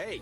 Hey,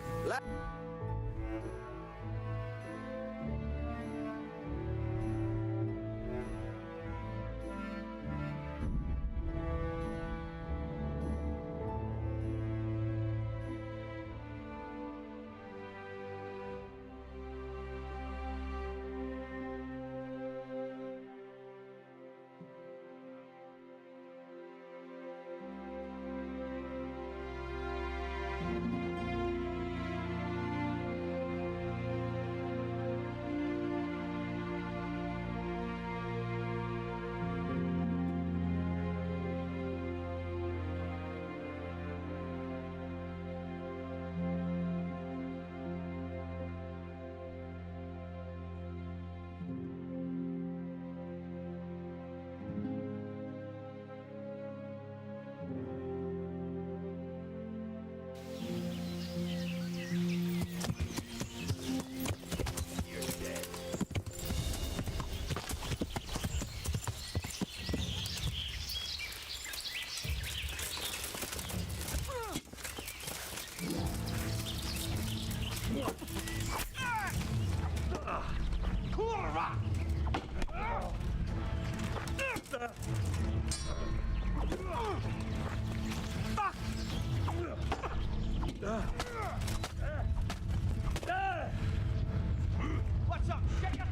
What's up, chicken?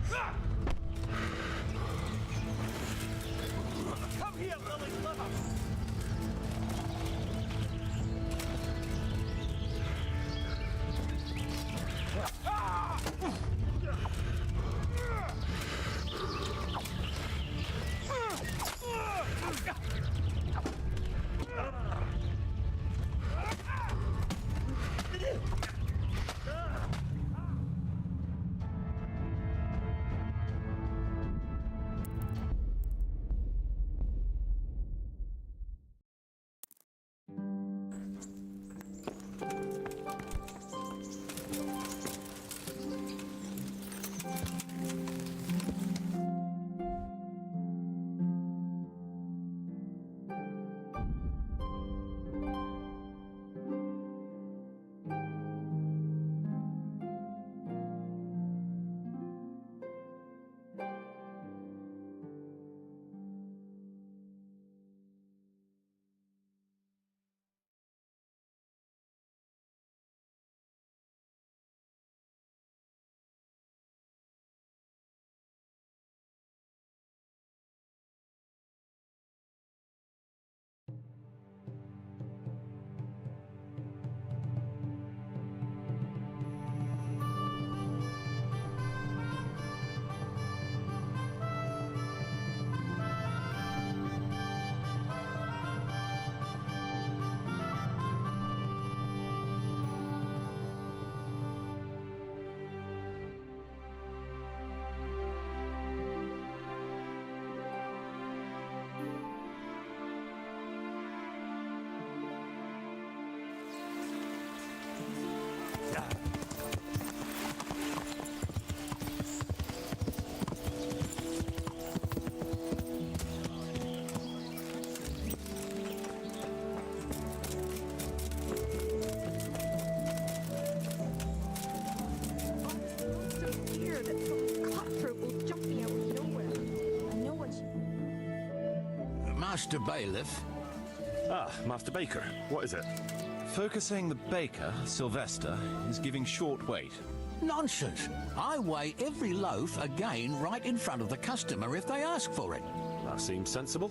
Come here, Lily's liver. Master Bailiff. Ah, Master Baker. What is it? Focusing the baker, Sylvester, is giving short weight. Nonsense. I weigh every loaf again right in front of the customer if they ask for it. That seems sensible.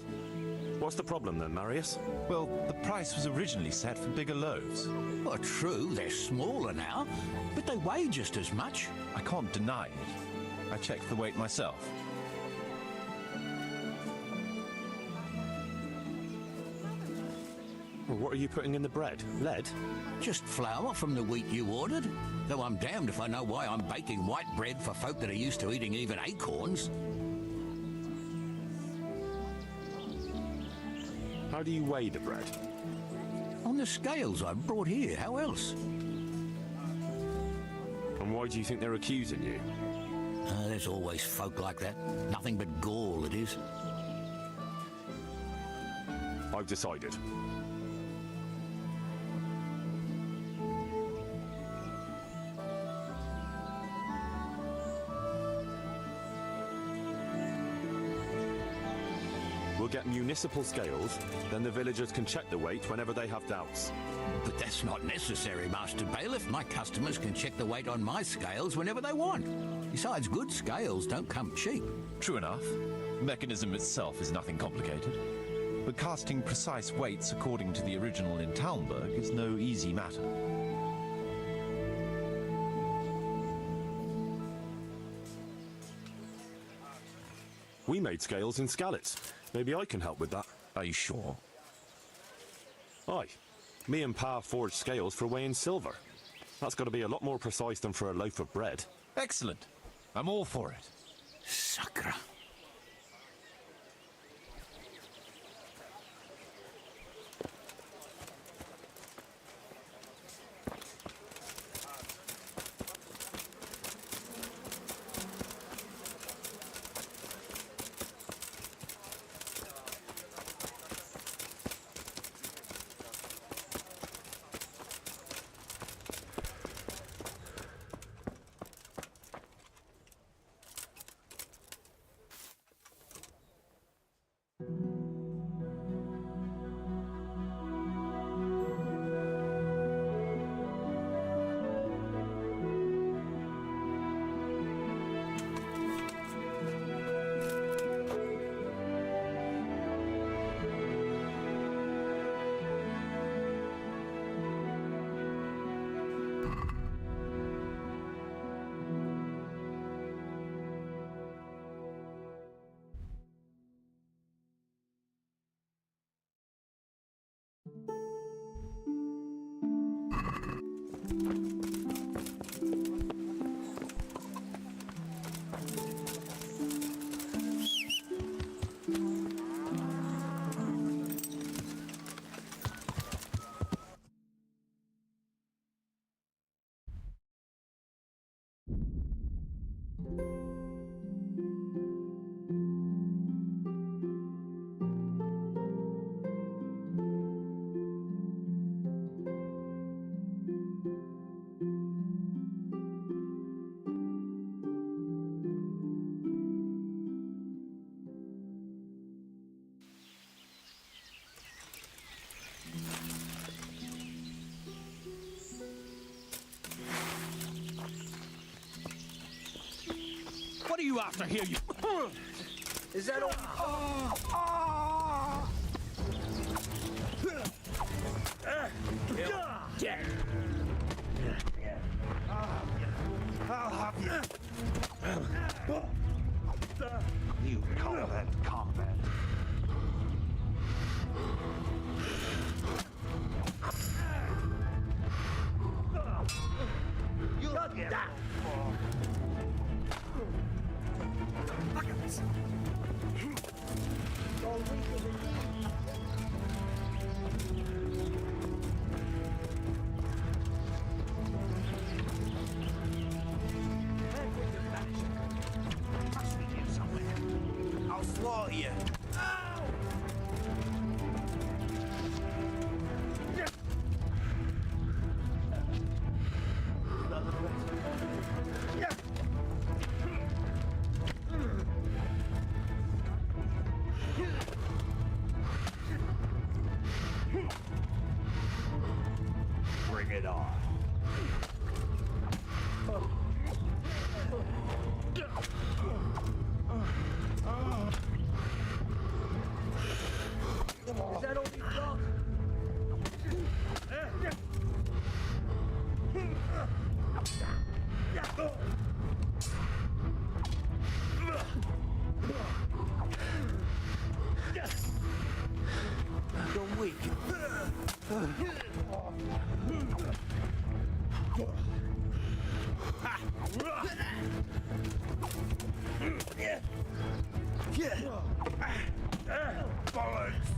What's the problem then, Marius? Well, the price was originally set for bigger loaves. Well, true, they're smaller now, but they weigh just as much. I can't deny it. I checked the weight myself. Well, what are you putting in the bread? Lead? Just flour from the wheat you ordered. Though I'm damned if I know why I'm baking white bread for folk that are used to eating even acorns. How do you weigh the bread? On the scales I've brought here, how else? And why do you think they're accusing you? There's always folk like that. Nothing but gall, it is. I've decided. municipal scales, then the villagers can check the weight whenever they have doubts. But that's not necessary, Master Bailiff. My customers can check the weight on my scales whenever they want. Besides, good scales don't come cheap. True enough. The mechanism itself is nothing complicated. But casting precise weights according to the original in Talmberg is no easy matter. We made scales in Skalitz. Maybe I can help with that. Are you sure? Aye. Me and Pa forged scales for weighing silver. That's got to be a lot more precise than for a loaf of bread. Excellent. I'm all for it. Sucker. What are you after here, you... Is that all? Dead. I'll have you. You call that combat? You'll get that. I'll slaughter you. Bring it on. Is that all you got? You're weak. Bollocks!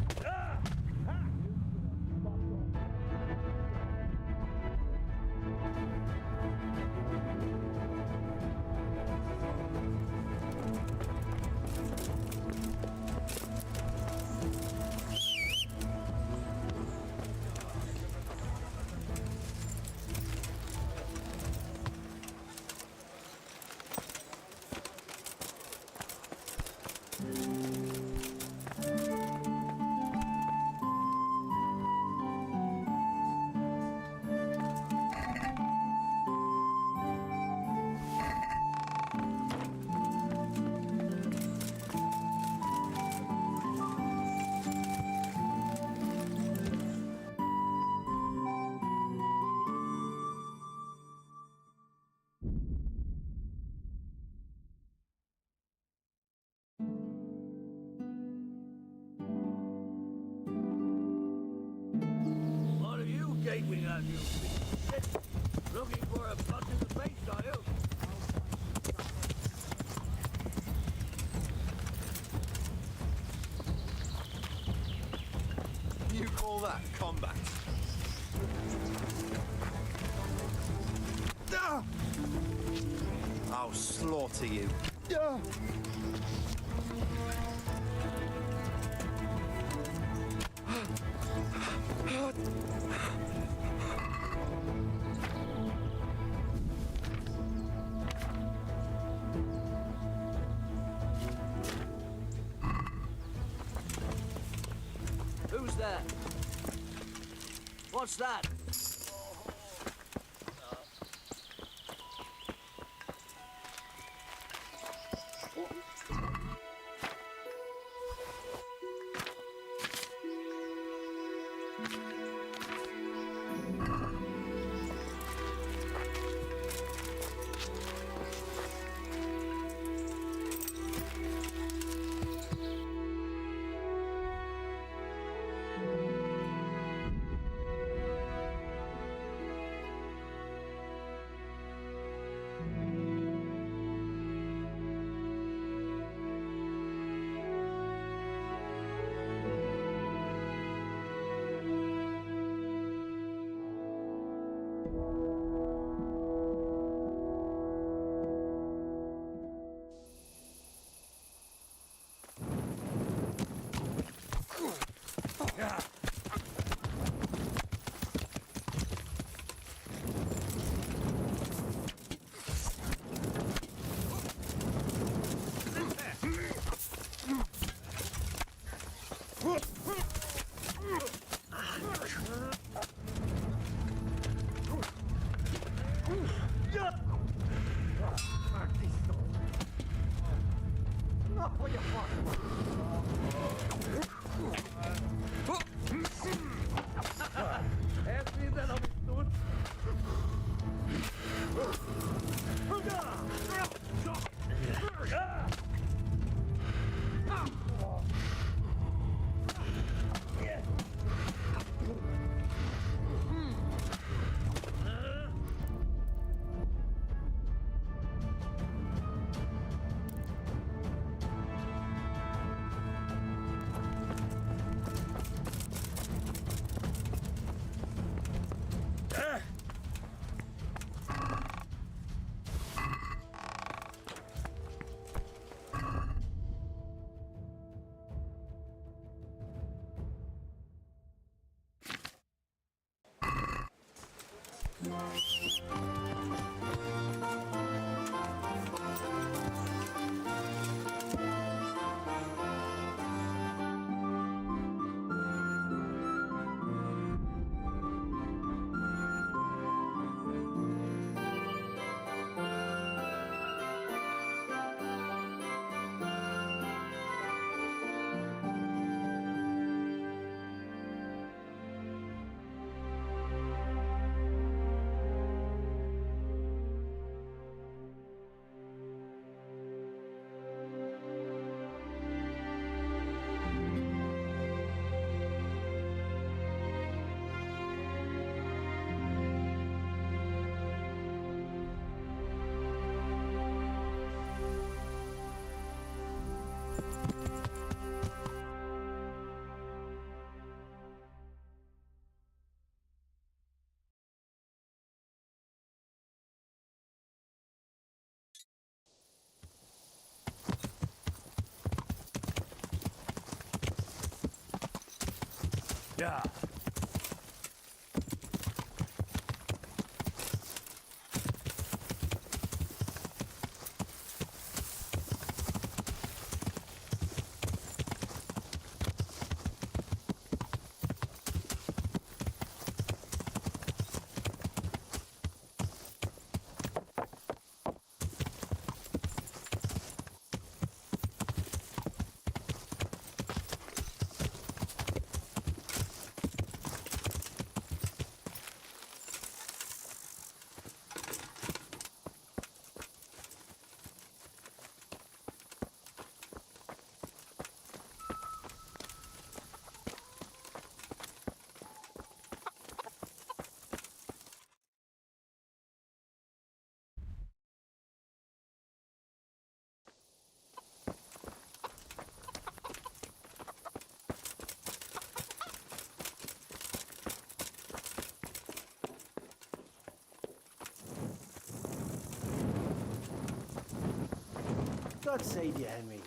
moving on, you shit. Looking for a punch in the face, are you? You call that combat? Ah! I'll slaughter you. Ah! Who's that? What's that? Yeah. God save you, Henry.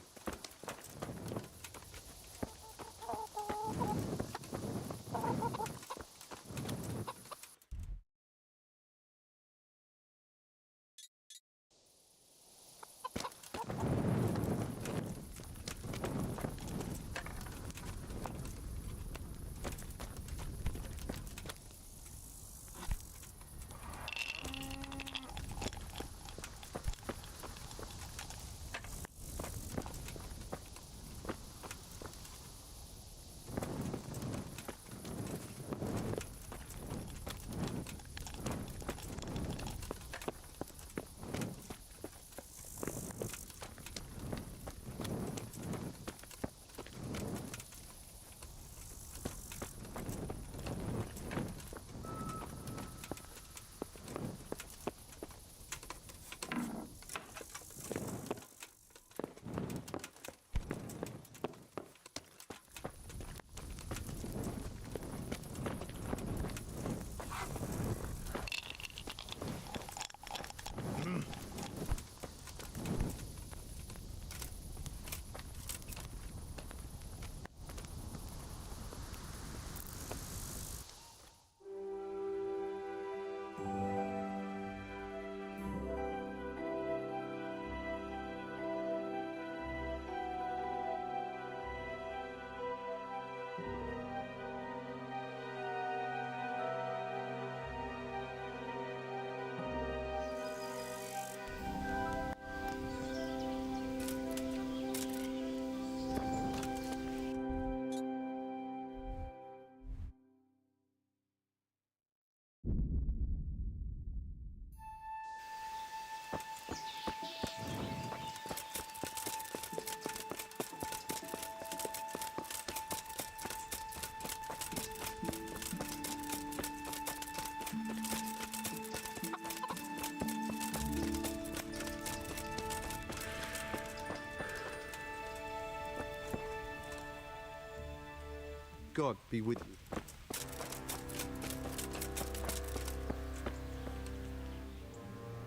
God be with you.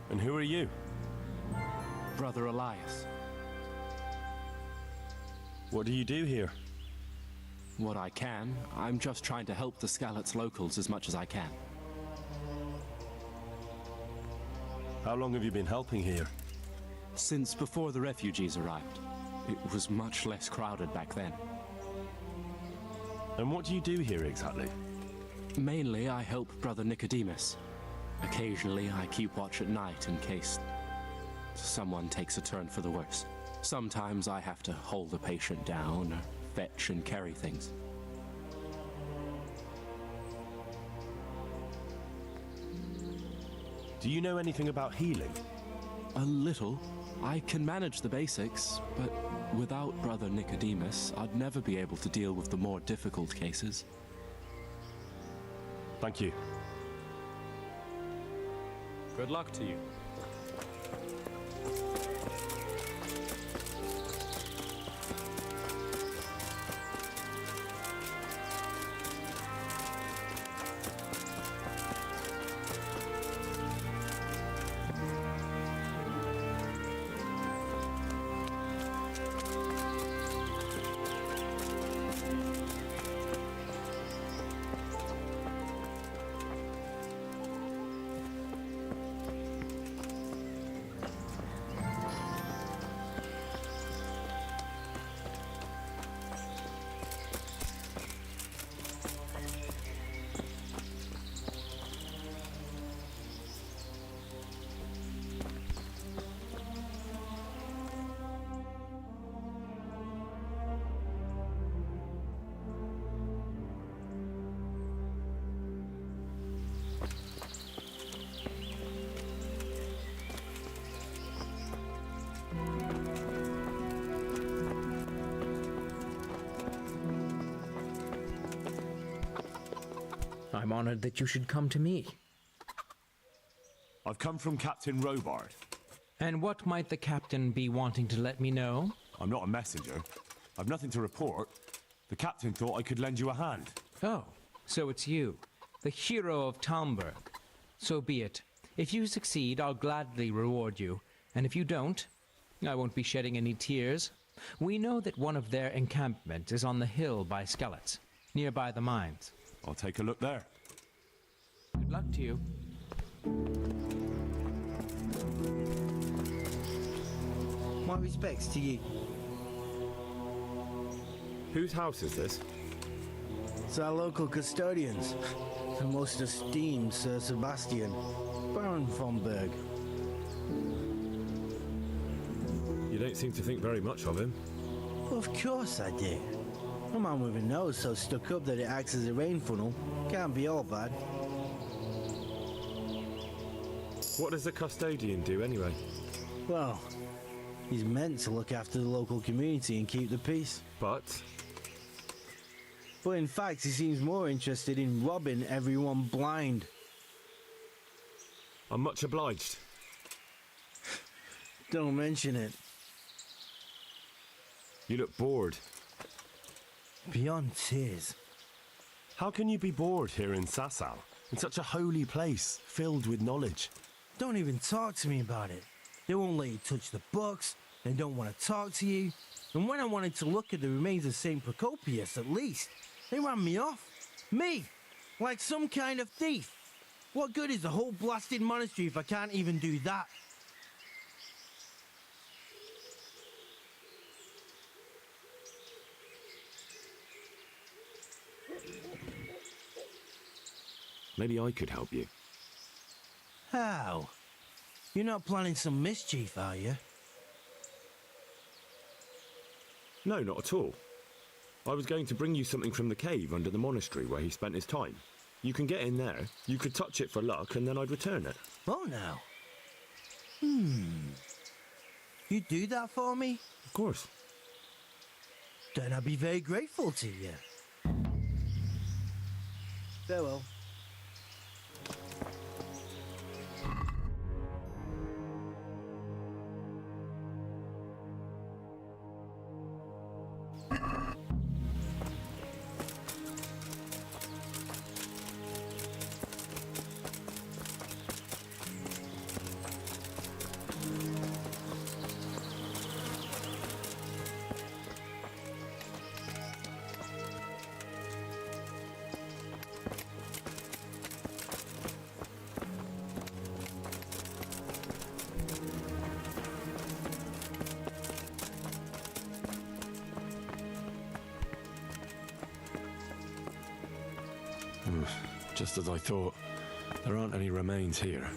And who are you? Brother Elias. What do you do here? What I can. I'm just trying to help the Skalitz locals as much as I can. How long have you been helping here? Since before the refugees arrived. It was much less crowded back then. And what do you do here exactly? Mainly, I help Brother Nicodemus. Occasionally, I keep watch at night in case someone takes a turn for the worse. Sometimes I have to hold a patient down or fetch and carry things. Do you know anything about healing? A little. I can manage the basics, but without Brother Nicodemus, I'd never be able to deal with the more difficult cases. Thank you. Good luck to you. I'm honored that you should come to me. I've come from Captain Robard. And what might the captain be wanting to let me know? I'm not a messenger. I've nothing to report. The captain thought I could lend you a hand. Oh, so it's you, the hero of Talmberg. So be it. If you succeed, I'll gladly reward you. And if you don't, I won't be shedding any tears. We know that one of their encampments is on the hill by Skeletts, nearby the mines. I'll take a look there. Good luck to you. My respects to you. Whose house is this? It's our local custodians. The most esteemed Sir Sebastian, Baron von Berg. You don't seem to think very much of him. Well, of course I do. A man with a nose so stuck up that it acts as a rain funnel can't be all bad. What does the custodian do anyway? Well, he's meant to look after the local community and keep the peace. But But in fact, he seems more interested in robbing everyone blind. I'm much obliged. Don't mention it. You look bored. Beyond tears. How can you be bored here in Sasau? In such a holy place, filled with knowledge. Don't even talk to me about it. They won't let you touch the books. They don't want to talk to you. And when I wanted to look at the remains of St. Procopius, at least, they ran me off. Me! Like some kind of thief. What good is the whole blasted monastery if I can't even do that? Maybe I could help you. How? You're not planning some mischief, are you? No, not at all. I was going to bring you something from the cave under the monastery where he spent his time. You can get in there, you could touch it for luck, and then I'd return it. Oh, now. You do that for me? Of course. Then I'd be very grateful to you. Farewell. Just as I thought. There aren't any remains here.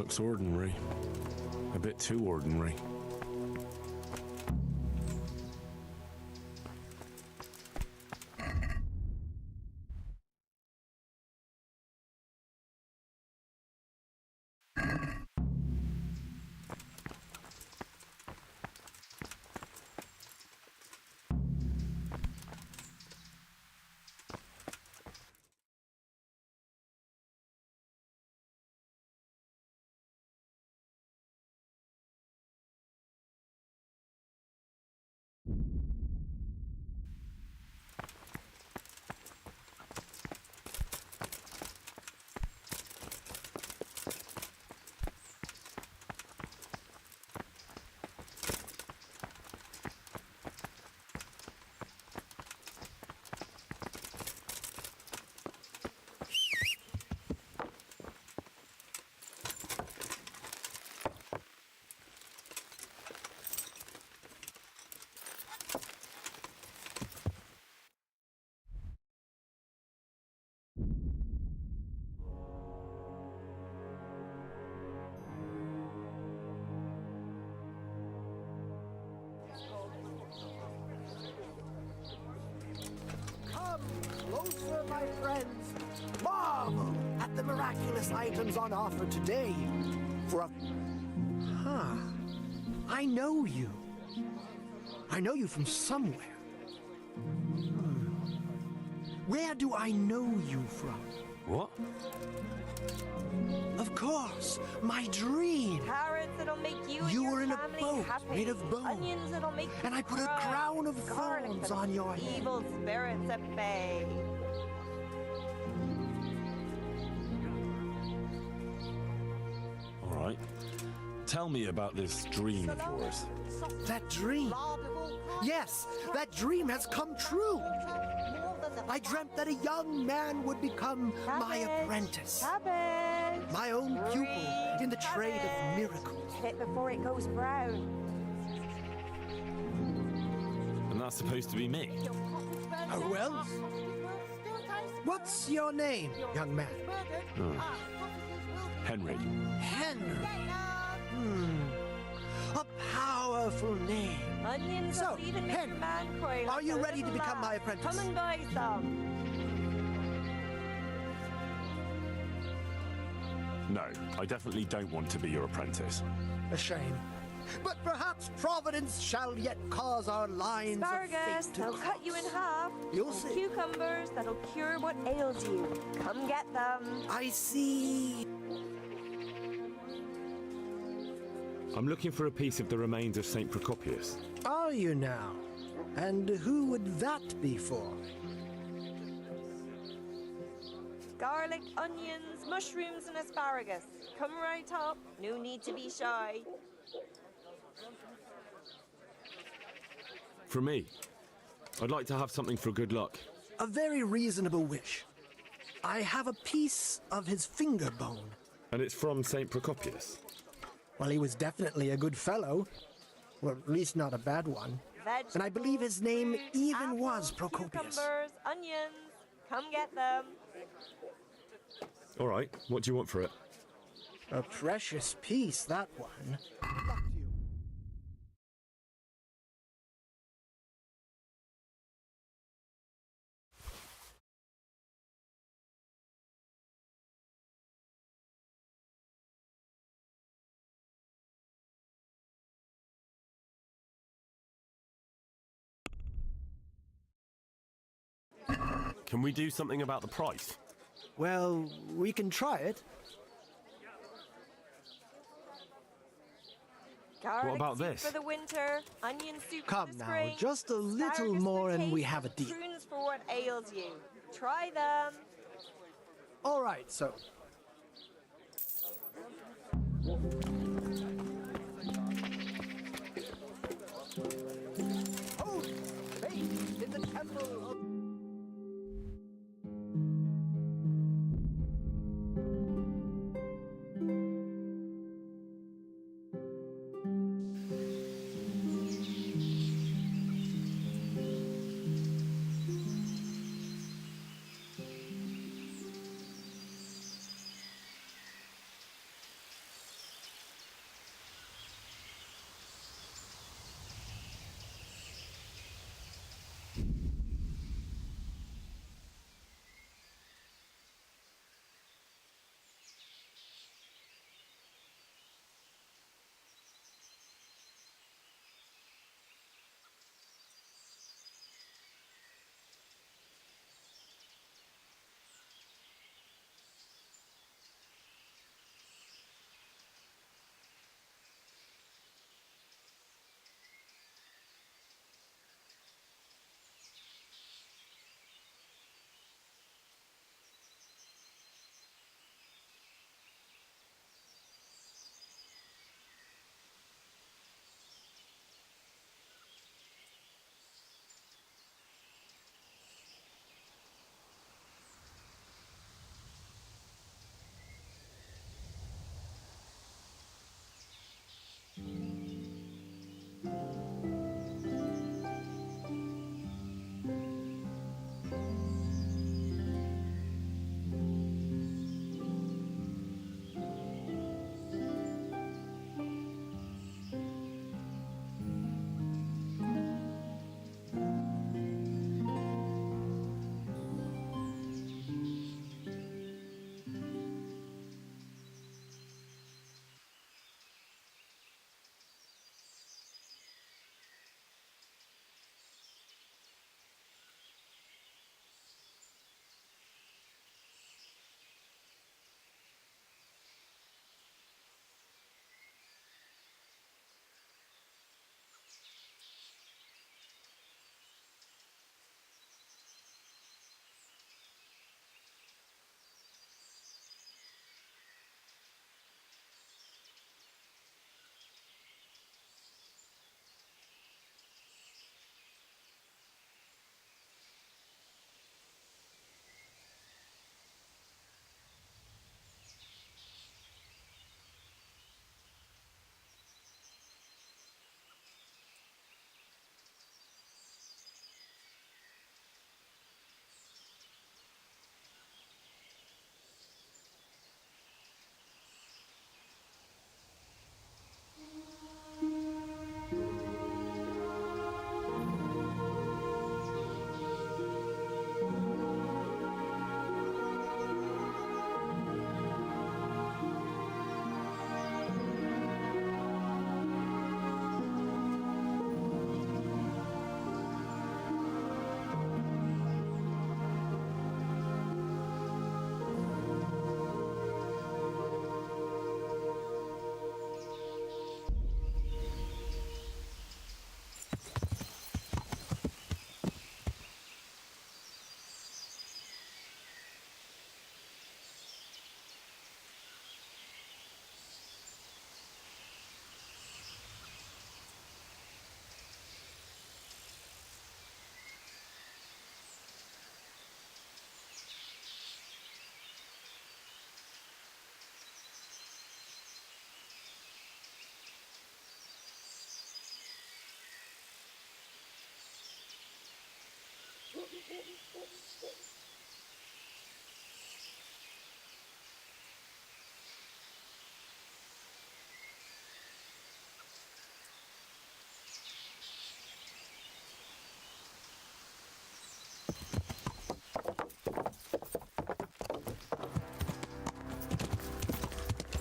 Looks ordinary. A bit too ordinary. closer, my friends. Marvel at the miraculous items on offer today. For a... Huh. I know you. I know you from somewhere. Where do I know you from? What? Of course, my dream. Carrots that'll make you and You your were in a family boat happy. made of bone. Onions that'll make And you I put a cry. crown of Garlic thorns that'll on your keep head. evil spirits at bay. All right. Tell me about this dream of yours. That dream. Yes, that dream has come true. I dreamt that a young man would become my apprentice. Cabbage. My own pupil in the trade of miracles. Hit before it goes brown. And that's supposed to be me. Oh, well? What's your name, young man? Henry. Henry. A powerful name. Onions So, will even make Henry, a man cry like are you a ready to little become my lad. apprentice? Come and buy some. No, I definitely don't want to be your apprentice. A shame. But perhaps Providence shall yet cause our lines Asparagus, of fate to they'll cut you in half. You'll And see. Cucumbers, that'll cure what ails you. Come get them. I see. I'm looking for a piece of the remains of St. Procopius. Are you now? And who would that be for? Garlic, onions, mushrooms, and asparagus. Come right up. No need to be shy. For me, I'd like to have something for good luck. A very reasonable wish. I have a piece of his finger bone. And it's from St. Procopius. Well, he was definitely a good fellow. Well, at least not a bad one. Vegetables, And I believe his name even apples, was Procopius. Cucumbers, onions. Come get them. All right, what do you want for it? A precious piece, that one. Luck to you. Can we do something about the price? Well, we can try it. Garlic about soup this? for the winter, onion soup Come for the now, spring. just a little asparagus more for and we taste, have a deal. Prunes for what ails you. Try them. All right, so. Hold faith in the temple of...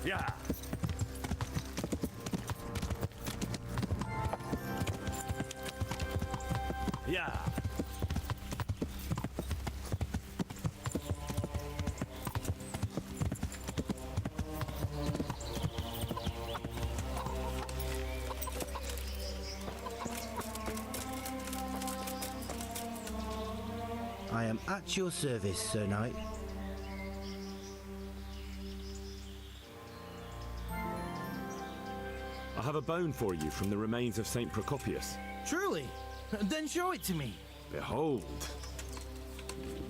Yeah. Yeah. I am at your service, Sir Knight. I have a bone for you from the remains of St. Procopius. Truly? Then show it to me. Behold.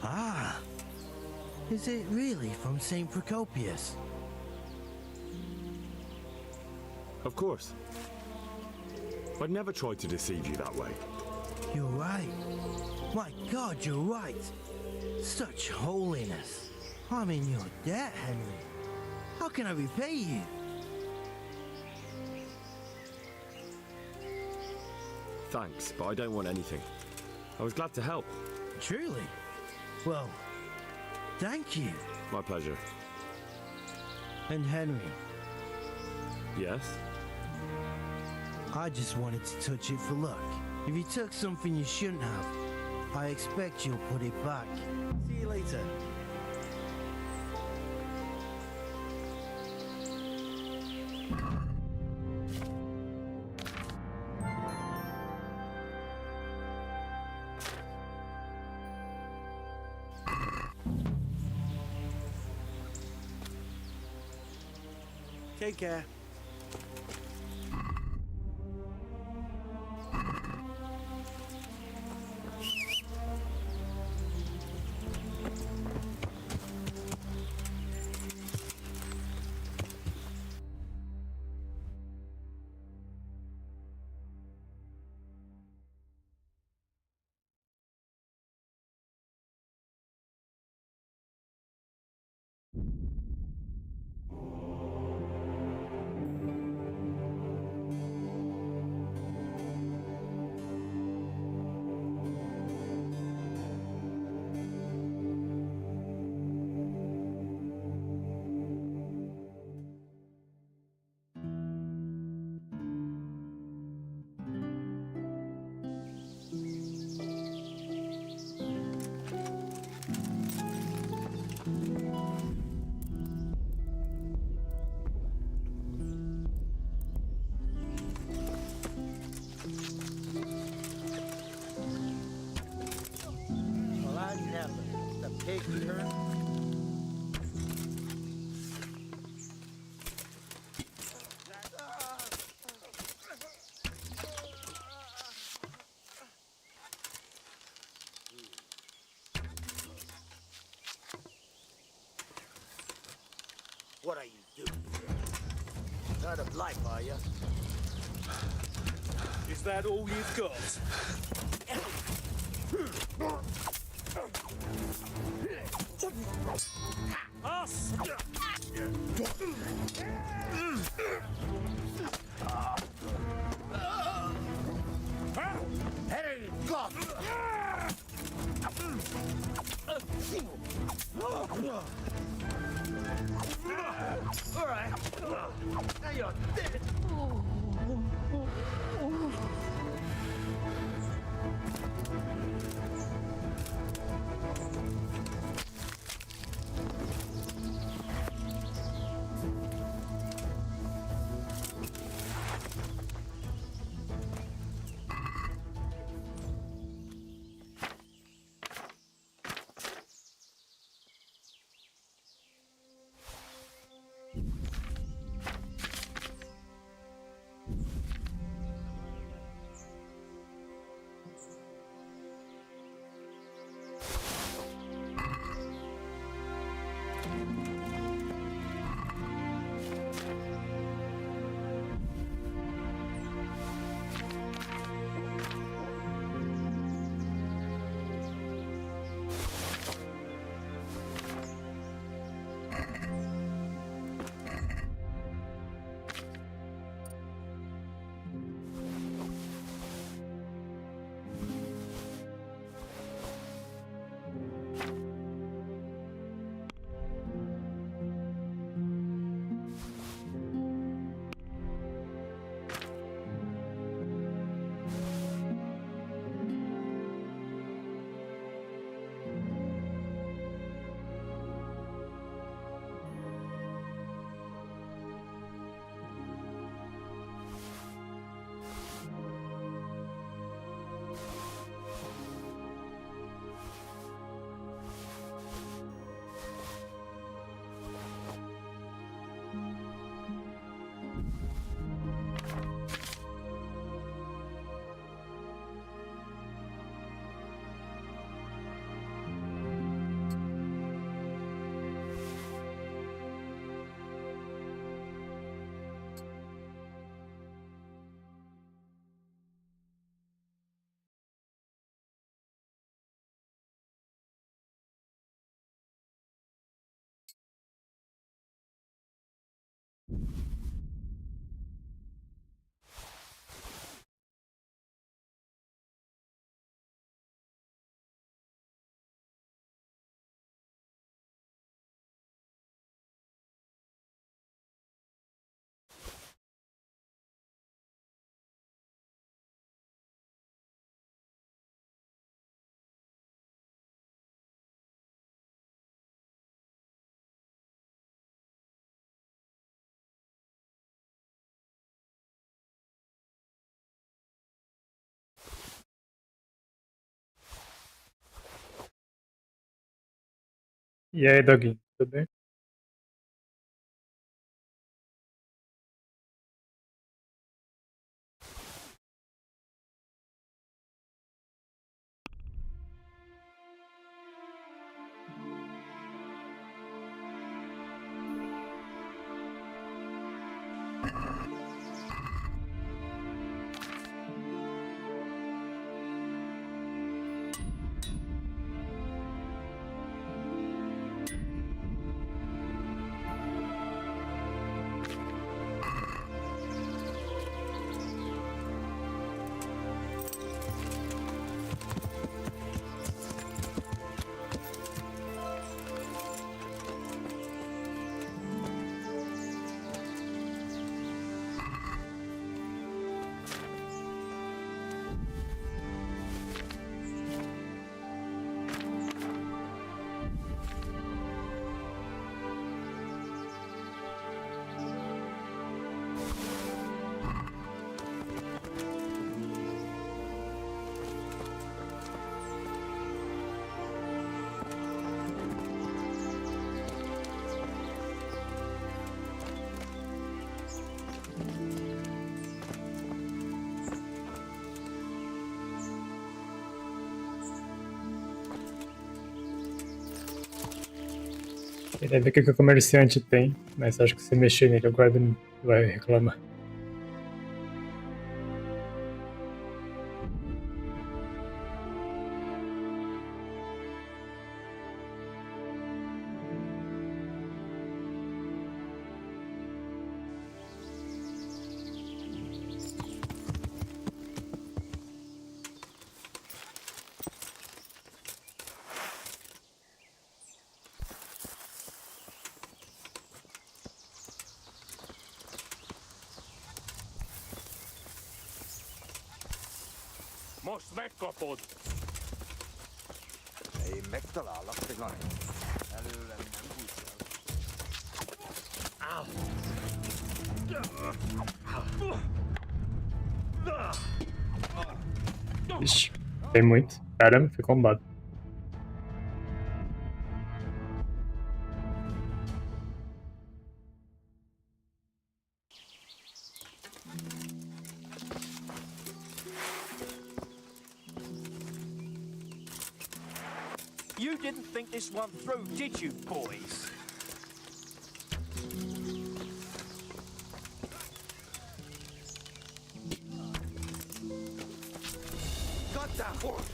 Ah. Is it really from St. Procopius? Of course. I'd never tried to deceive you that way. You're right. My God, you're right. Such holiness. I'm in your debt, Henry. How can I repay you? Thanks, but I don't want anything. I was glad to help. Truly? Well, thank you. My pleasure. And Henry, Yes? I just wanted to touch it for luck. If you took something you shouldn't have, I expect you'll put it back. See you later. Take care. What are you doing here? Not of life, are you? Is that all you've got? Us! Henry, God! All right. Now you're dead. E aí, Doguinho, tudo bem? Queria ver o que o comerciante tem, mas acho que se mexer nele, o guarda vai reclamar. Most megkapod! Én megtalállak, Tigani. Előlem nem bújsz el. Ixi, tem muito. Caramba, foi combado. You didn't think this one through, did you, boys? Got that horse!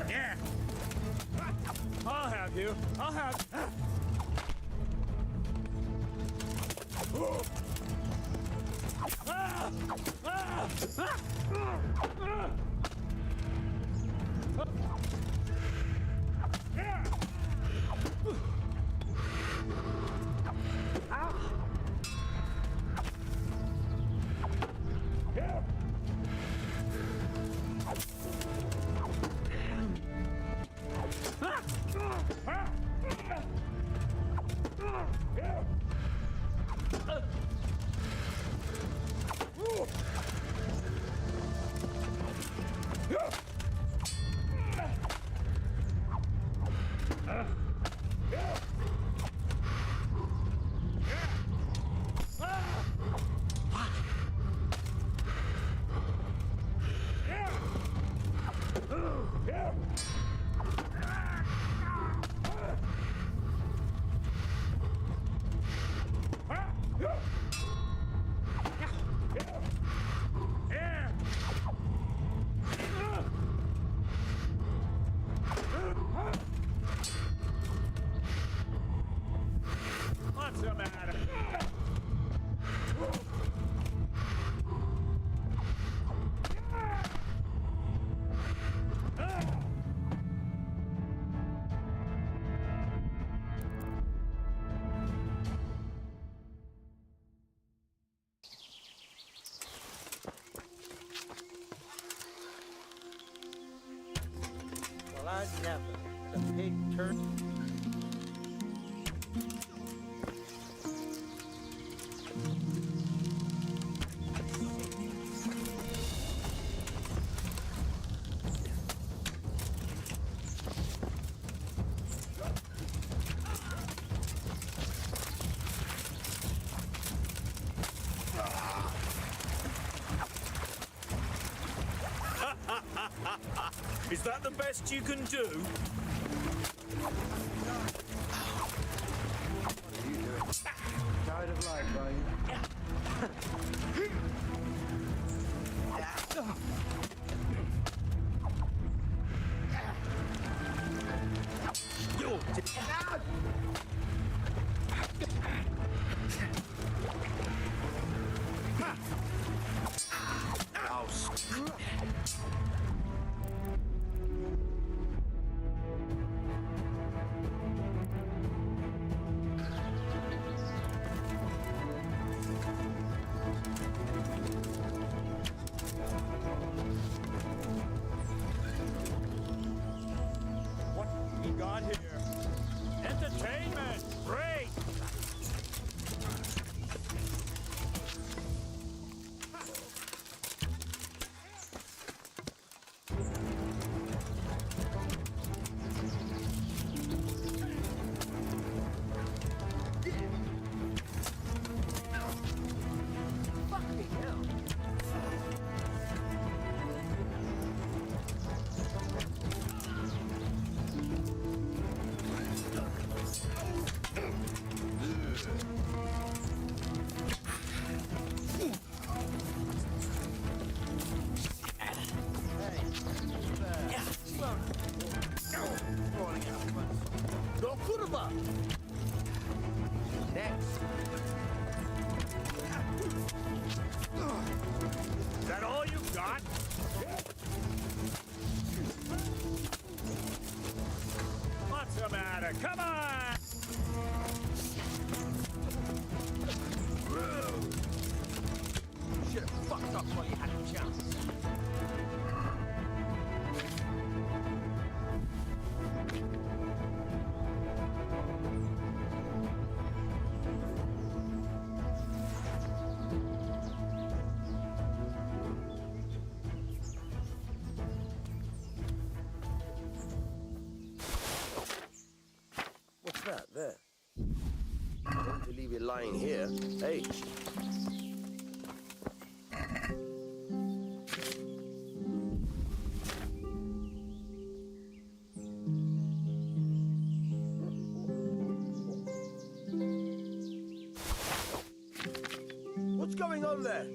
Yeah! I'll have you. I'll have... What's the matter? Well, I never. The pig turned. Is that the best you can do? Tired of life, are you? What we got here? Entertainment! Great! Go kurba! Next. Is that all you got? What's the matter? Come on! Should have fucked up while you had a chance. What's that there? Don't leave it lying here. Hey. What's going on there?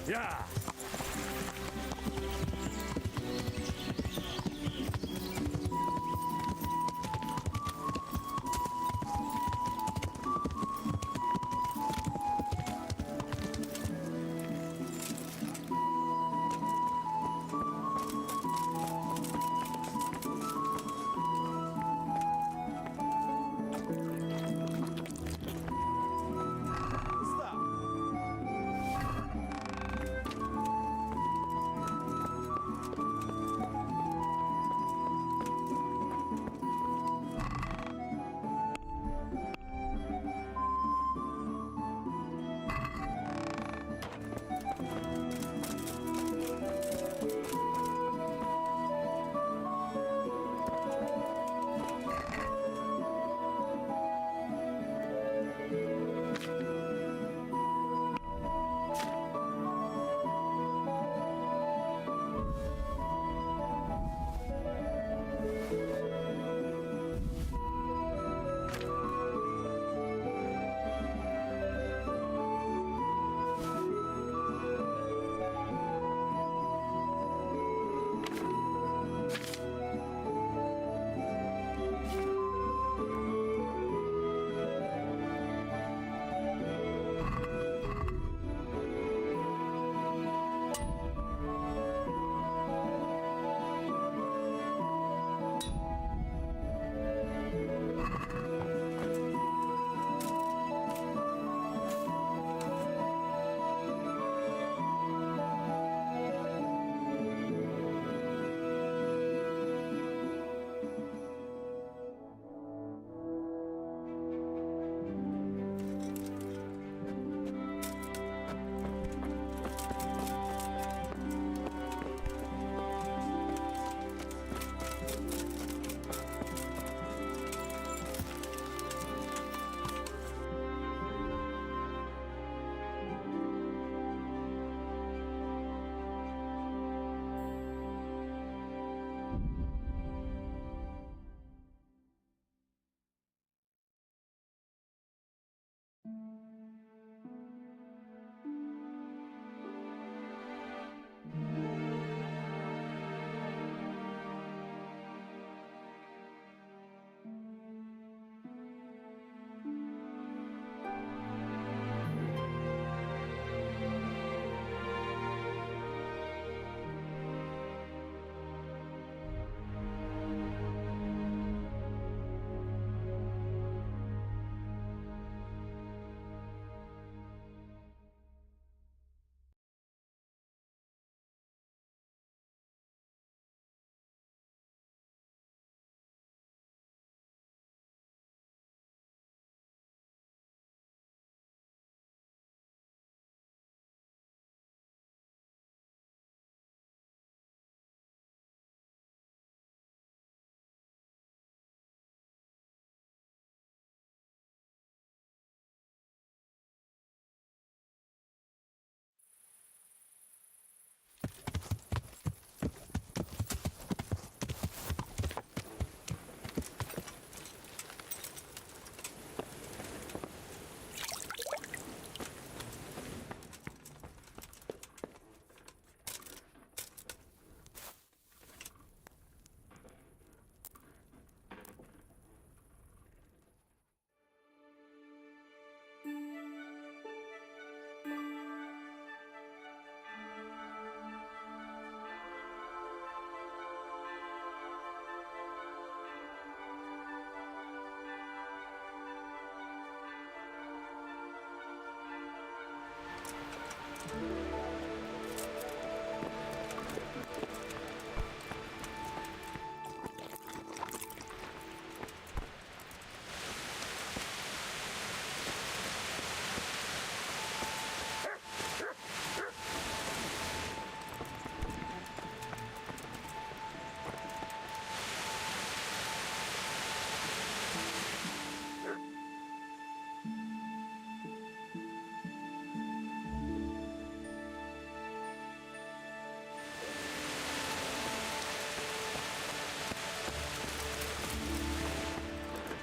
Yeah.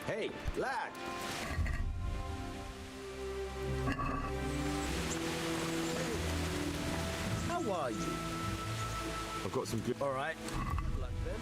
Hey, lad! How are you? I've got some good... All right. Good luck then.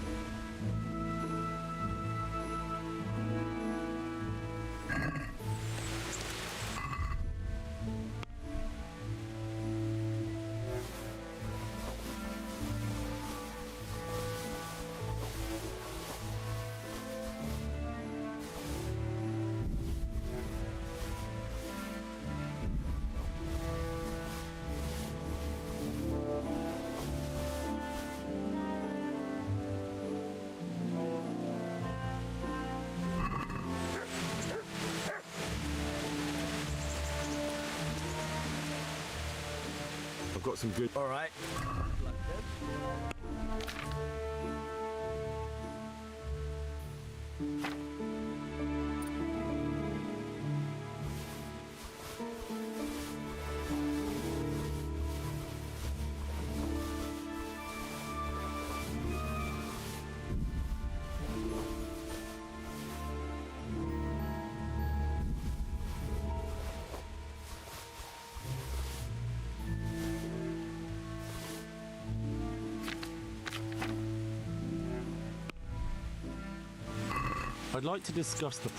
I've got some good... All right. Good luck then. I'd like to discuss the...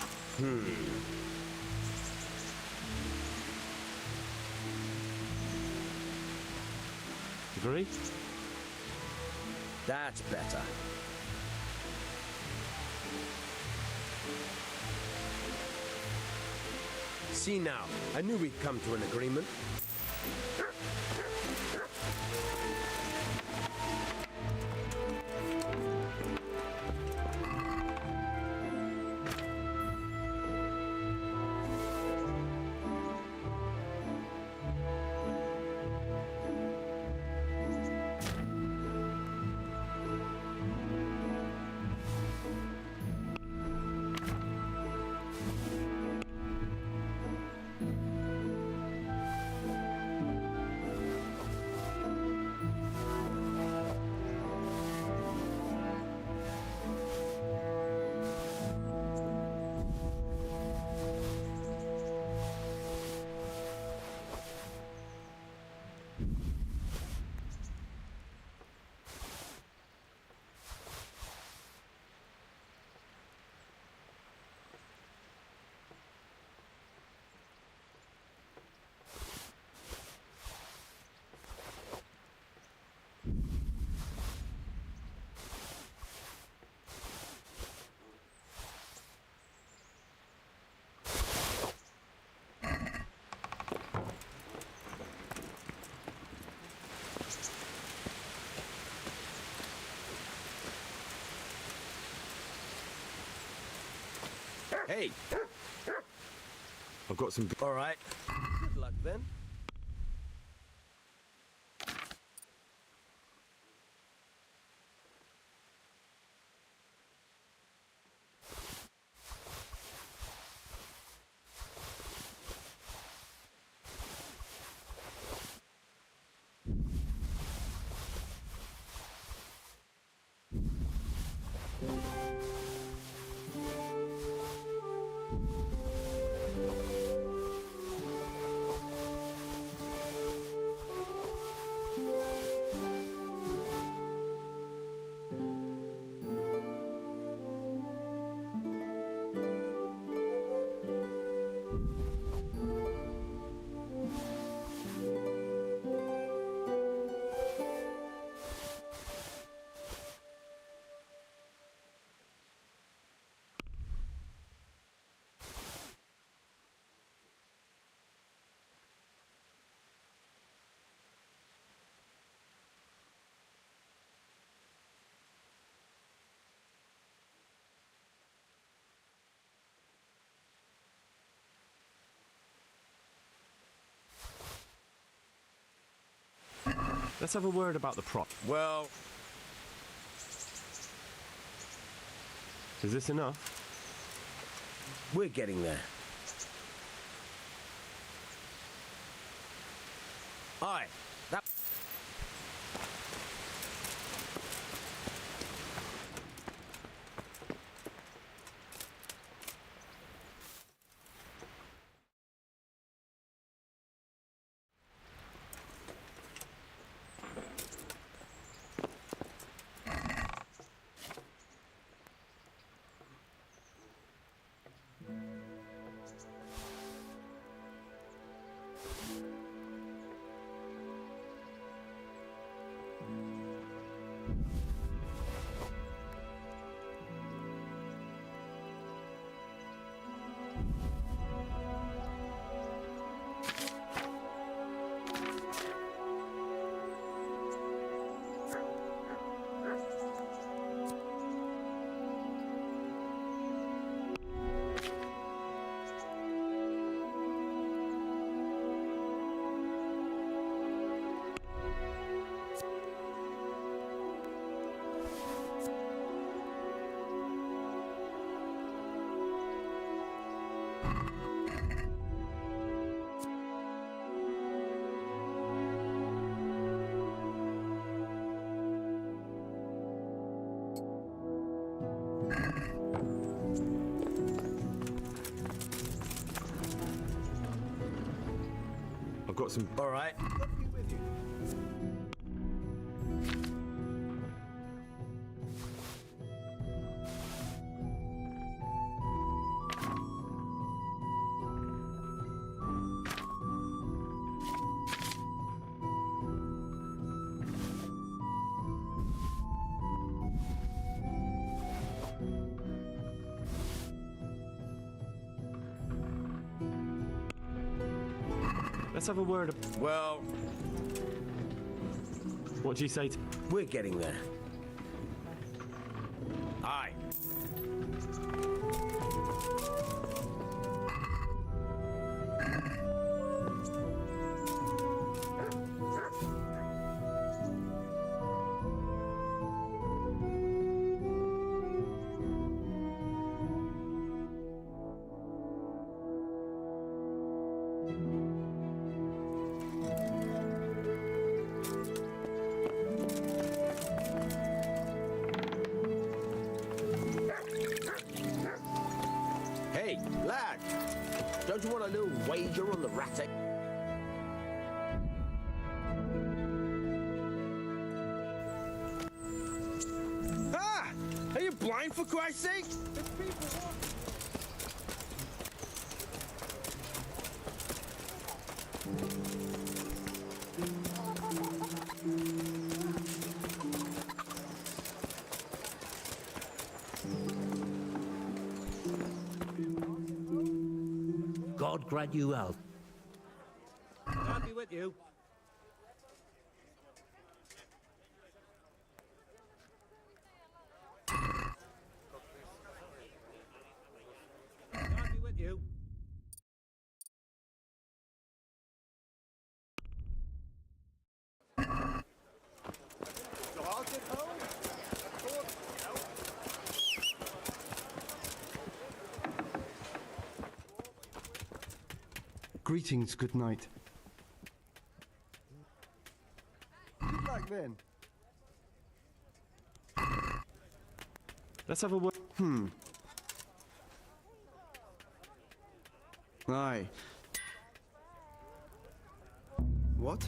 Agree? That's better. See now, I knew we'd come to an agreement. Hey! I've got some... All right. Good luck then. Let's have a word about the prop. Well... Is this enough? We're getting there. Aye, that... I've got some... All right. God be with you. Let's have a word. Well, What do you say to... we're getting there. Aye. Hey, lad. Don't you want a little wager on the rat? Ah! Are you blind, for Christ's sake? God grant you health. God be with you. God be with you. Greetings, good night. Good luck then. Let's have a word. Aye. What?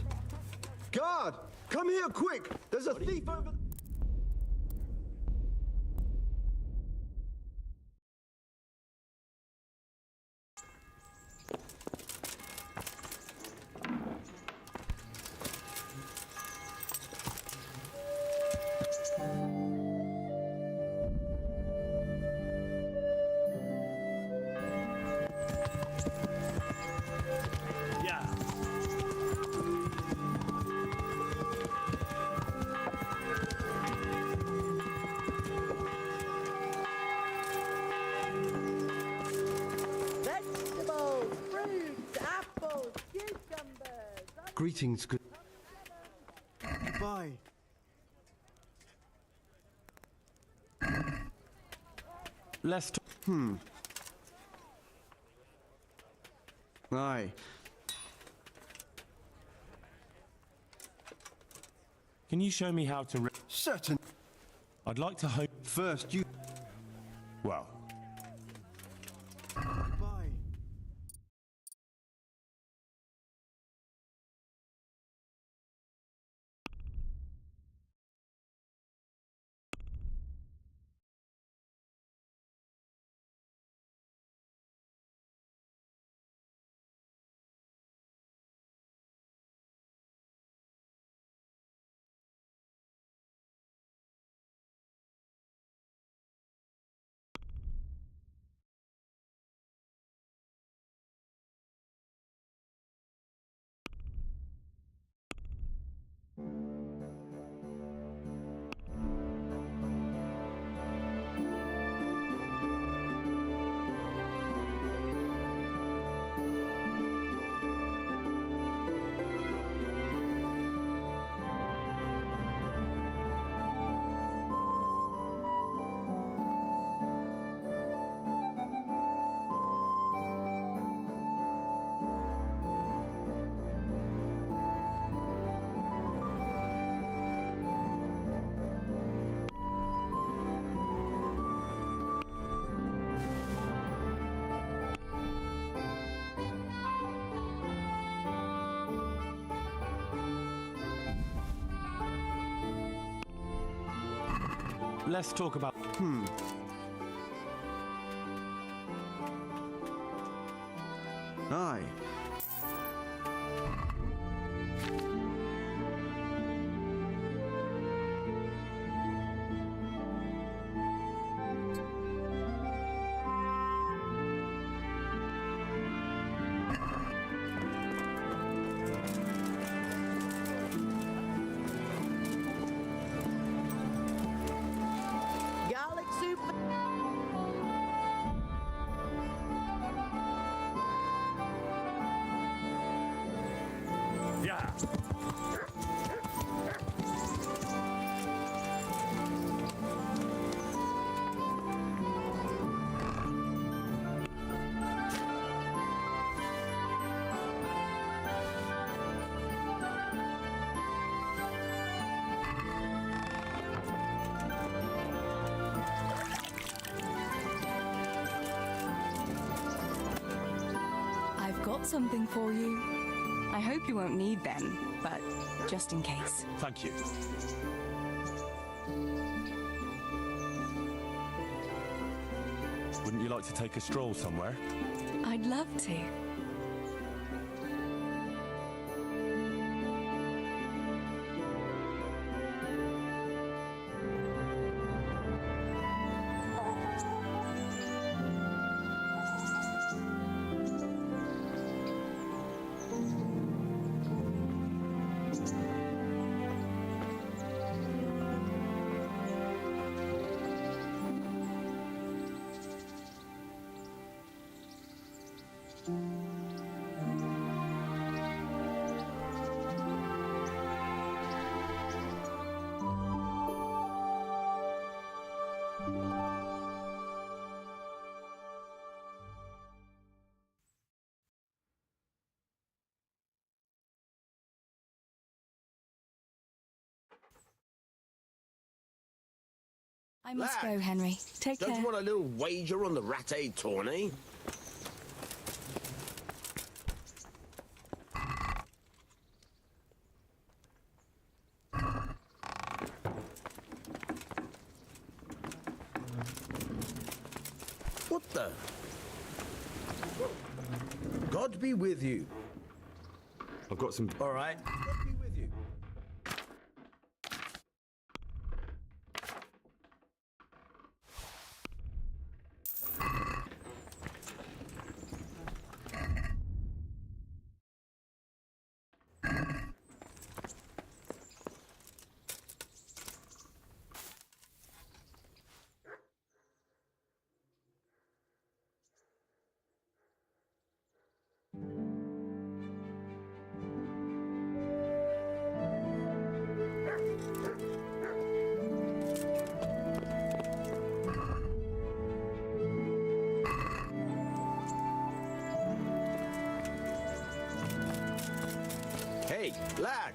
Guard! Come here quick! There's a thief over... Yeah. Vegetables, fruits, apples, cucumbers. Greetings, good... Bye. Let's... Aye. Can you show me how to... Certain. I'd like to hope... First, you... Well, Let's talk about... Aye. Garlic soup. Yeah. I've got something for you. I hope you won't need them, but just in case. Thank you. Wouldn't you like to take a stroll somewhere? I'd love to. I must go, Henry. Take Don't care. you want a little wager on the Rattay tourney? What the? God be with you. I've got some... All right. God be with you. Hey, lad!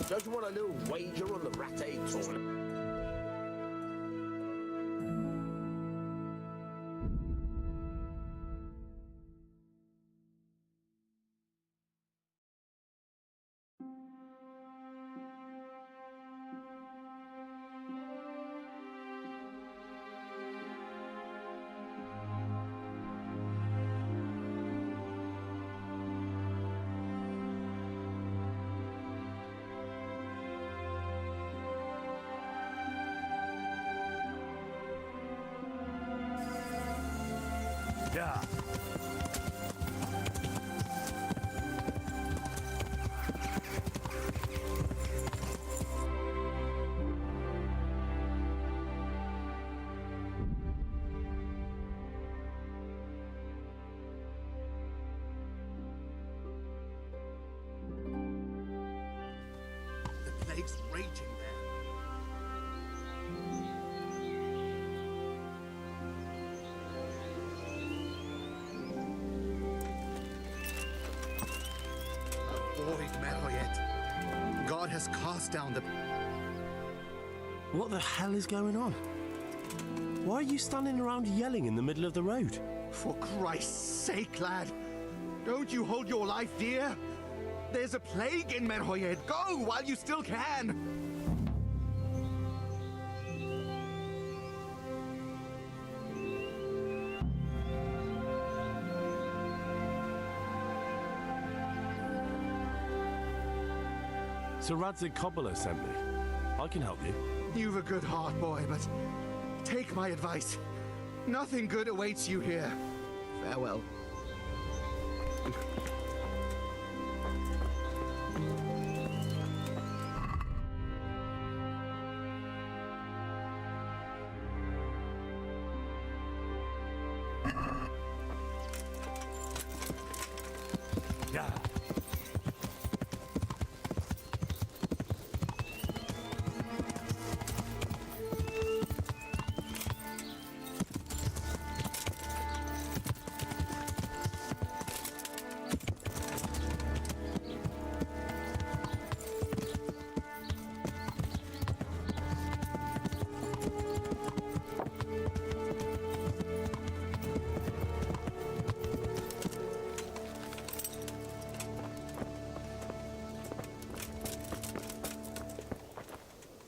Don't you want a little wager on the Rattay tournament? Yeah. The plague's raging there. Avoid Meroyet. God has cast down the... What the hell is going on? Why are you standing around yelling in the middle of the road? For Christ's sake, lad. Don't you hold your life dear? There's a plague in Meroyet. Go while you still can. Sir Radzig Cobbler sent me. I can help you. You've a good heart, boy, but take my advice. Nothing good awaits you here. Farewell.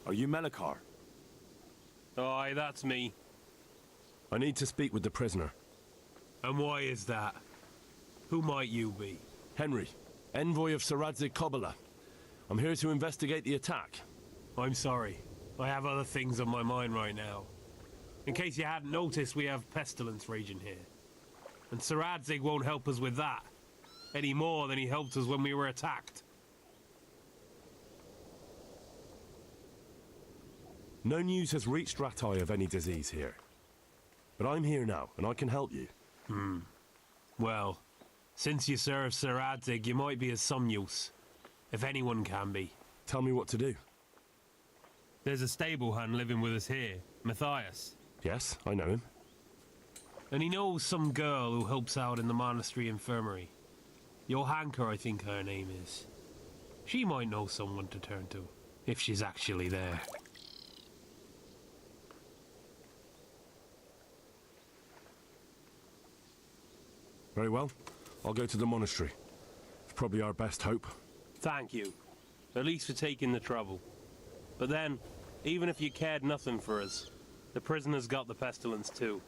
Are you Melikar? Aye, that's me. I need to speak with the prisoner. And why is that? Who might you be? Henry, envoy of Sir Radzig Cobbler. I'm here to investigate the attack. I'm sorry. I have other things on my mind right now. In case you hadn't noticed, we have pestilence raging here. And Sir Radzig won't help us with that. Any more than he helped us when we were attacked. No news has reached Ratai of any disease here. But I'm here now, and I can help you. Well, since you serve Sir Radzig, you might be of some use. If anyone can be. Tell me what to do. There's a stable hand living with us here, Matthias. Yes, I know him. And he knows some girl who helps out in the monastery infirmary. Johanka, I think her name is. She might know someone to turn to, if she's actually there. Very well. I'll go to the monastery. It's probably our best hope. Thank you. At least for taking the trouble. But then, even if you cared nothing for us, the prisoner's got the pestilence too.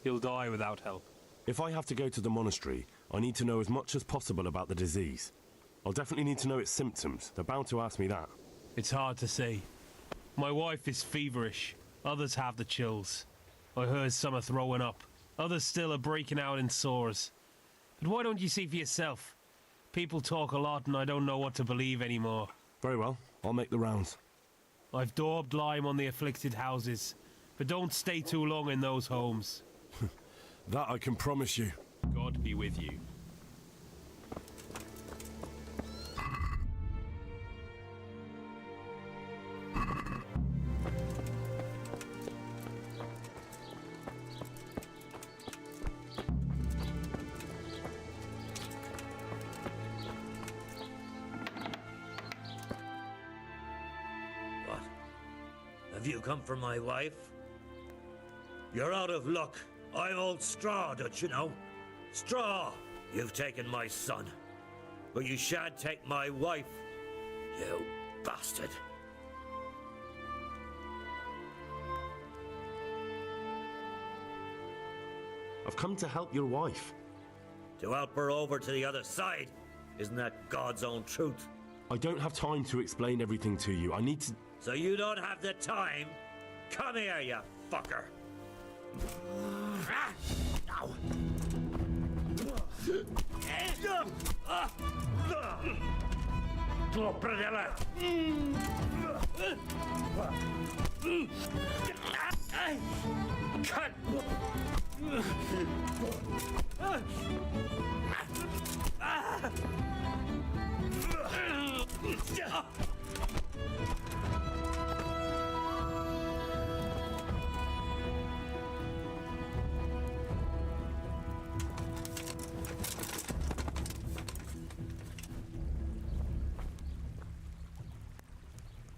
He'll die without help. If I have to go to the monastery, I need to know as much as possible about the disease. I'll definitely need to know its symptoms. They're bound to ask me that. It's hard to say. My wife is feverish. Others have the chills. I heard some are throwing up. Others still are breaking out in sores. But why don't you see for yourself? People talk a lot and I don't know what to believe anymore. Very well. I'll make the rounds. I've daubed lime on the afflicted houses, but don't stay too long in those homes. That I can promise you. God be with you. Have you come for my wife? You're out of luck. I'm old Straw, don't you know? Straw! You've taken my son. But you shan't take my wife, you bastard. I've come to help your wife. To help her over to the other side? Isn't that God's own truth? I don't have time to explain everything to you. I need to... So you don't have the time? Come here, you fucker! Cut!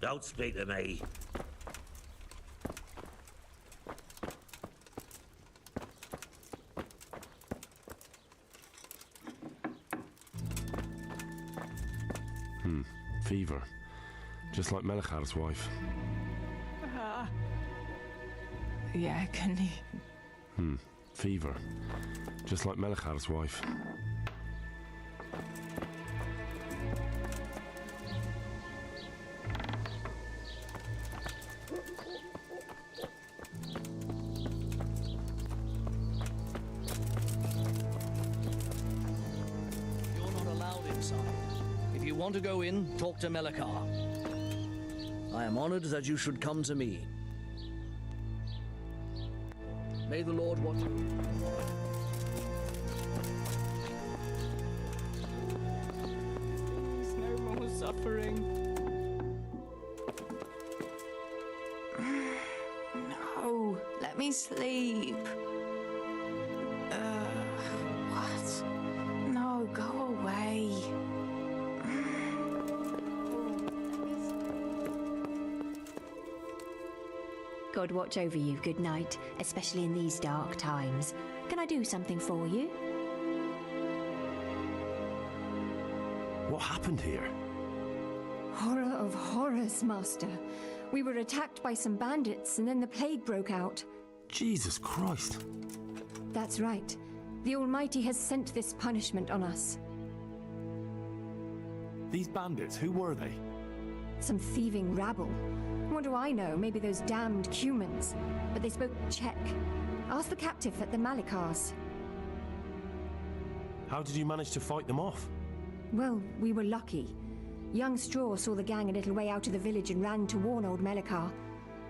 Don't speak to me. Fever. Just like Melikhar's wife. Yeah, can you? Fever. Just like Melikhar's wife. inside. If you want to go in, talk to Melikar. I am honored that you should come to me. May the Lord watch you. There's no more suffering. No, let me sleep. What? No, go away. God watch over you, good night, especially in these dark times. Can I do something for you? What happened here? Horror of horrors, Master. We were attacked by some bandits, and then the plague broke out. Jesus Christ. That's right. The Almighty has sent this punishment on us. These bandits, who were they? Some thieving rabble. What do I know? Maybe those damned humans. But they spoke Czech. Ask the captive at the Malikars. How did you manage to fight them off? Well, we were lucky. Young Straw saw the gang a little way out of the village and ran to warn old Melikar.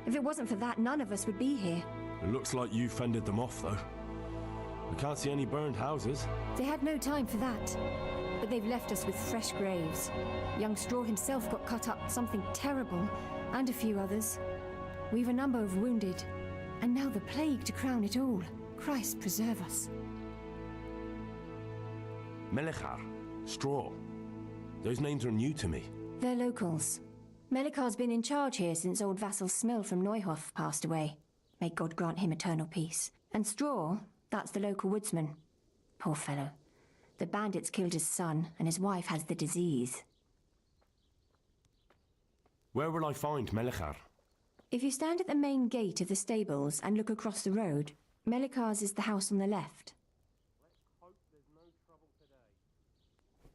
If it wasn't for that, none of us would be here. It looks like you fended them off, though. I can't see any burned houses. They had no time for that. But they've left us with fresh graves. Young Straw himself got cut up, something terrible, and a few others. We've a number of wounded. And now the plague to crown it all. Christ preserve us. Melikar, Straw. Those names are new to me. They're locals. Melikar's been in charge here since old vassal Smill from Neuhof passed away. May God grant him eternal peace. And Straw, that's the local woodsman. Poor fellow. The bandits killed his son, and his wife has the disease. Where will I find Melikar? If you stand at the main gate of the stables and look across the road, Melikar's is the house on the left.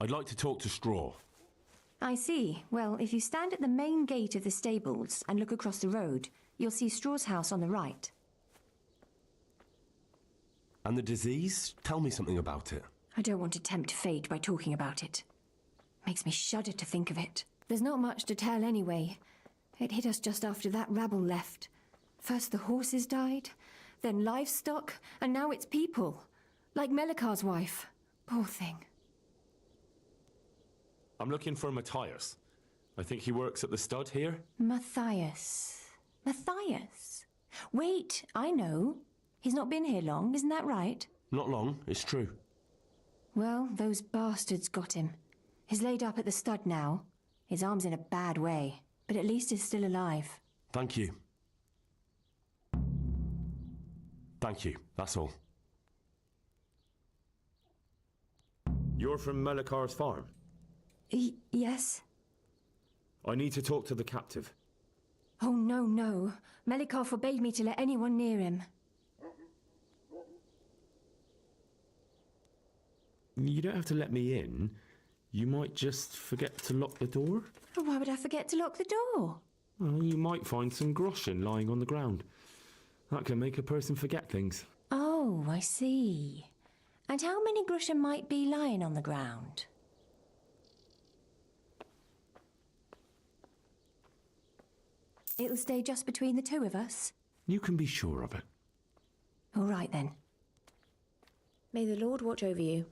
I'd like to talk to Straw. I see. Well, if you stand at the main gate of the stables and look across the road, you'll see Straw's house on the right. And the disease? Tell me something about it. I don't want to tempt fate by talking about it. Makes me shudder to think of it. There's not much to tell anyway. It hit us just after that rabble left. First the horses died, then livestock, and now it's people. Like Melikar's wife. Poor thing. I'm looking for Matthias. I think he works at the stud here. Matthias. Matthias? Wait, I know. He's not been here long, isn't that right? Not long, it's true. Well, those bastards got him. He's laid up at the stud now. His arm's in a bad way, but at least he's still alive. Thank you. Thank you, that's all. You're from Melikar's farm? Yes? I need to talk to the captive. Oh, no. Melikar forbade me to let anyone near him. You don't have to let me in. You might just forget to lock the door. Why would I forget to lock the door? Well, you might find some groschen lying on the ground. That can make a person forget things. Oh, I see. And how many groschen might be lying on the ground? It'll stay just between the two of us? You can be sure of it. All right, then. May the Lord watch over you.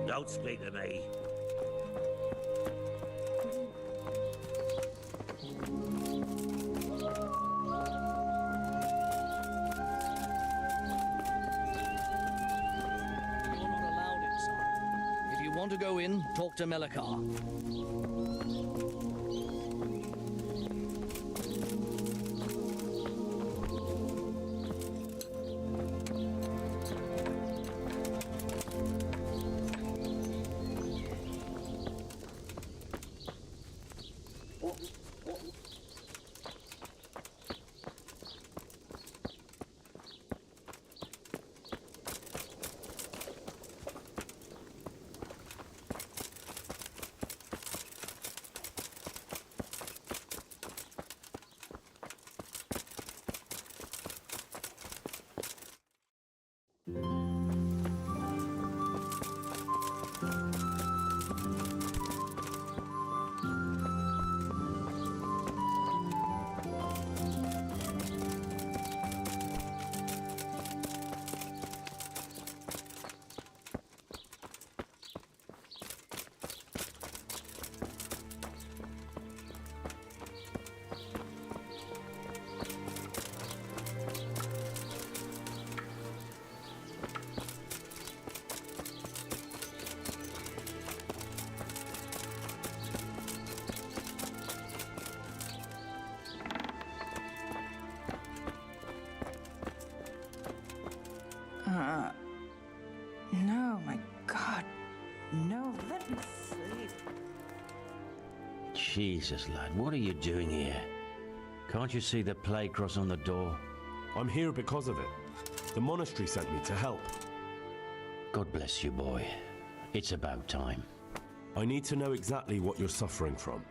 Don't speak to me. If you want to go in, talk to Melikar. Jesus, lad, what are you doing here? Can't you see the plague cross on the door? I'm here because of it. The monastery sent me to help. God bless you, boy. It's about time. I need to know exactly what you're suffering from.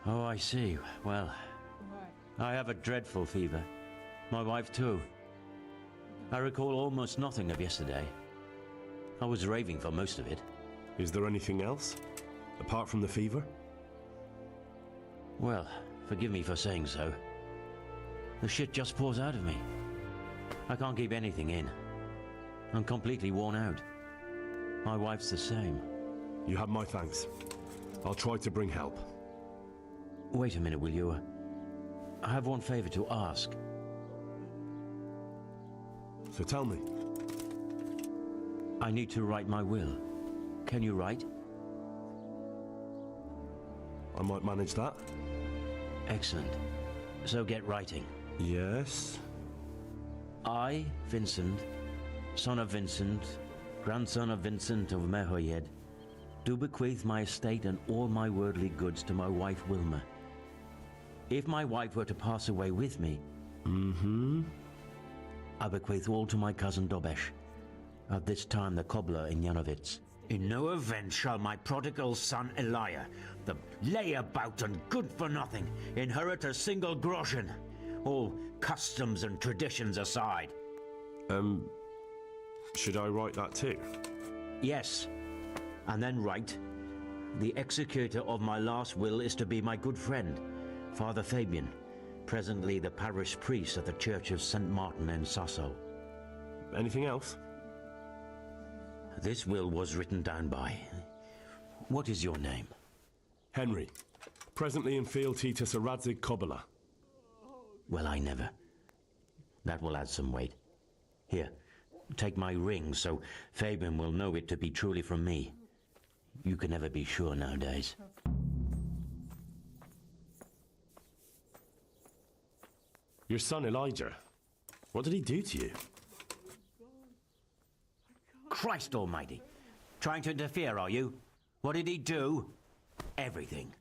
Oh, I see. Well, I have a dreadful fever. My wife too. I recall almost nothing of yesterday. I was raving for most of it. Is there anything else? Apart from the fever? Well, forgive me for saying so. The shit just pours out of me. I can't keep anything in. I'm completely worn out. My wife's the same. You have my thanks. I'll try to bring help. Wait a minute, will you? I have one favor to ask. So tell me. I need to write my will. Can you write? I might manage that. Excellent. So get writing. Yes? I, Vincent, son of Vincent, grandson of Vincent of Mehoyed, do bequeath my estate and all my worldly goods to my wife Wilma. If my wife were to pass away with me, I bequeath all to my cousin Dobesh, at this time the cobbler in Yanovitz. In no event shall my prodigal son Elia, the layabout and good-for-nothing, inherit a single groschen, all customs and traditions aside. Should I write that too? Yes, and then write, the executor of my last will is to be my good friend, Father Fabian, presently the parish priest at the Church of St. Martin in Sasso. Anything else? This will was written down by... What is your name? Henry. Presently in fealty to Sir Radzig Kobyla. Well, I never. That will add some weight. Here, take my ring so Fabian will know it to be truly from me. You can never be sure nowadays. Your son Elijah. What did he do to you? Christ almighty! Trying to interfere, are you? What did he do? Everything.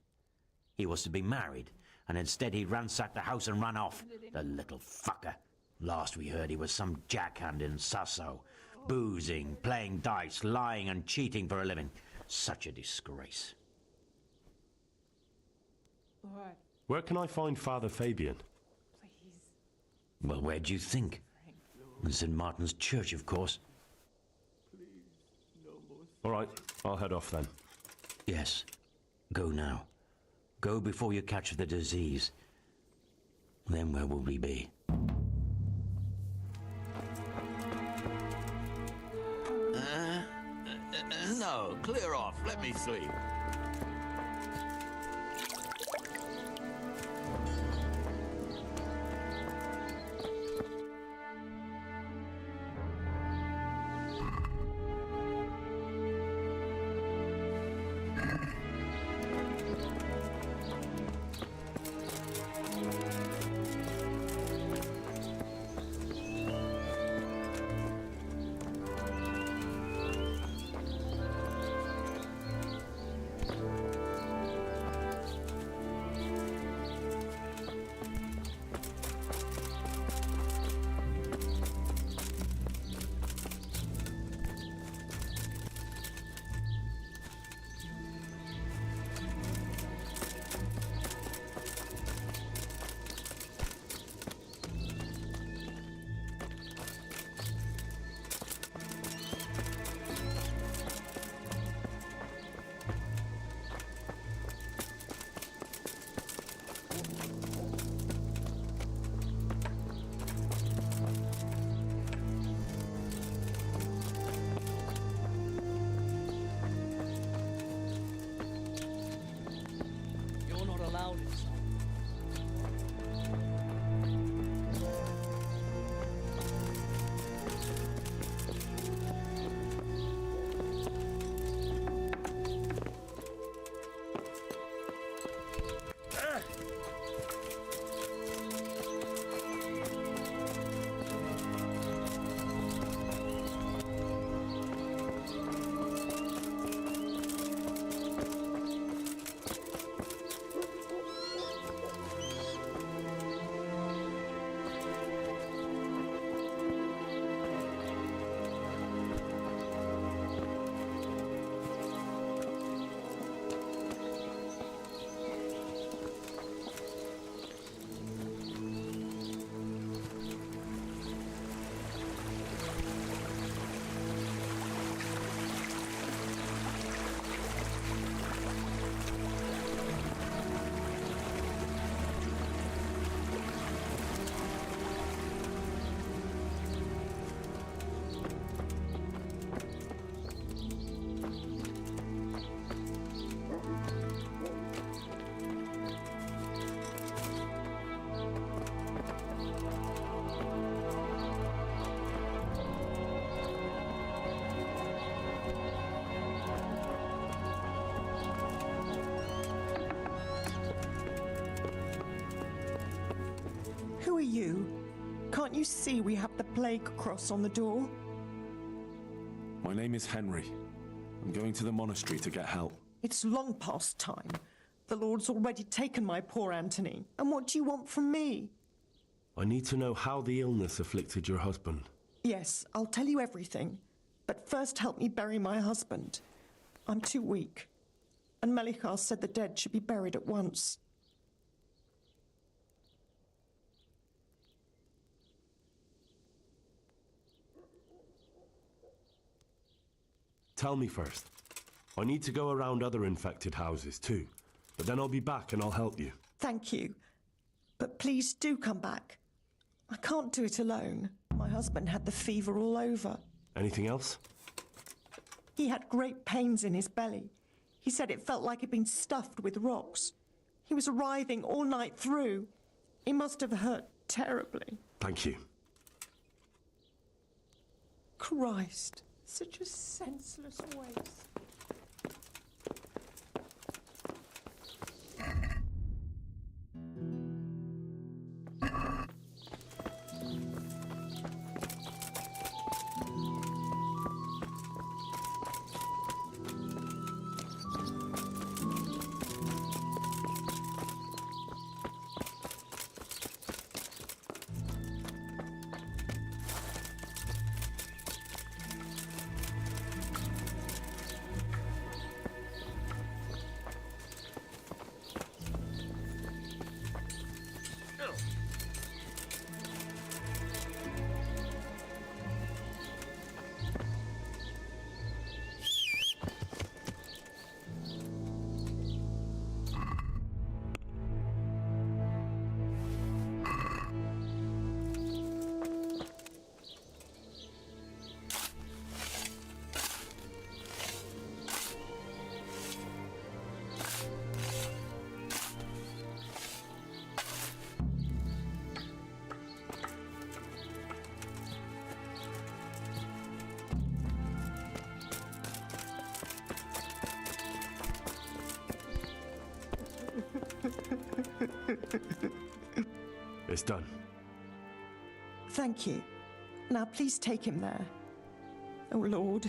He was to be married, and instead he ransacked the house and ran off. The little fucker. Last we heard he was some jackhand in Sasso. Boozing, playing dice, lying and cheating for a living. Such a disgrace. Where can I find Father Fabian? Well, where do you think? In St. Martin's Church, of course. All right, I'll head off then. Yes. Go now. Go before you catch the disease. Then where will we be? No, clear off. Let me sleep. you? Can't you see we have the plague cross on the door? My name is Henry. I'm going to the monastery to get help. It's long past time. The Lord's already taken my poor Anthony. And what do you want from me? I need to know how the illness afflicted your husband. Yes, I'll tell you everything. But first help me bury my husband. I'm too weak. And Melichar said the dead should be buried at once. Tell me first. I need to go around other infected houses too. But then I'll be back and I'll help you. Thank you. But please do come back. I can't do it alone. My husband had the fever all over. Anything else? He had great pains in his belly. He said it felt like it'd been stuffed with rocks. He was writhing all night through. It must have hurt terribly. Thank you. Christ, such a senseless waste. It's done. Thank you. Now please take him there. Oh, Lord.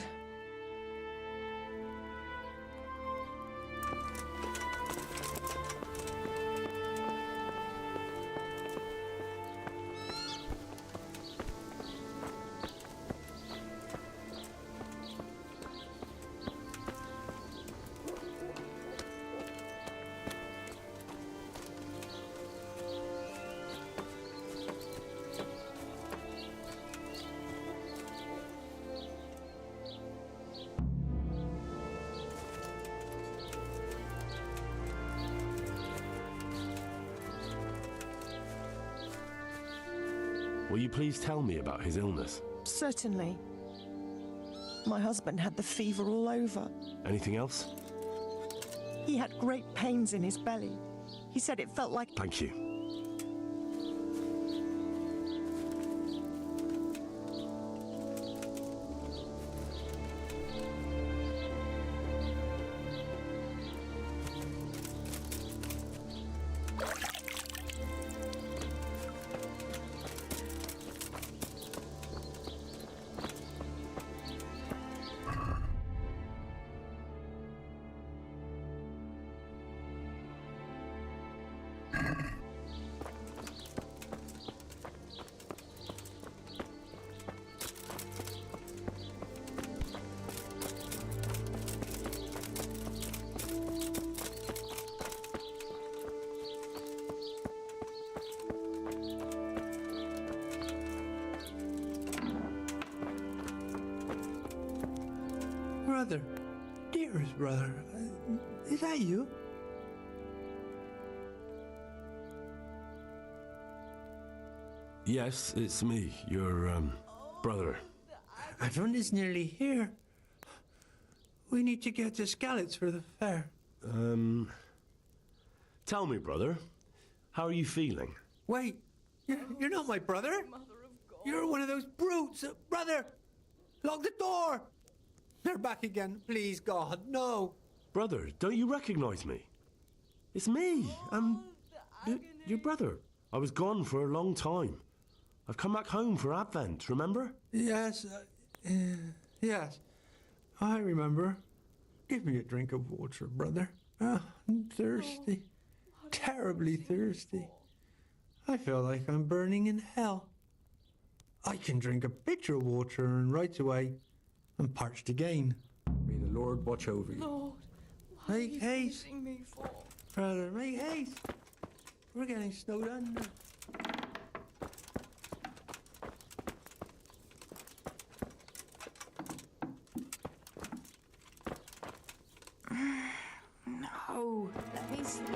Will you please tell me about his illness? Certainly. My husband had the fever all over. Anything else? He had great pains in his belly. He said it felt like... Thank you. Brother, dearest brother, is that you? Yes, it's me, your, brother. Our friend is nearly here. We need to get to Skalitz for the fair. Tell me, brother, how are you feeling? Wait, you're not my brother. You're one of those brutes. Brother, lock the door. They're back again. Please, God, no. Brother, don't you recognize me? It's me. Your brother. I was gone for a long time. I've come back home for Advent, remember? Yes, yes. I remember. Give me a drink of water, brother. Ah, I'm thirsty. Terribly thirsty. I feel like I'm burning in hell. I can drink a pitcher of water and right away I'm parched again. May the Lord watch over you. Lord, make haste. Me for? Brother, make haste. We're getting snowed under. No, let me sleep.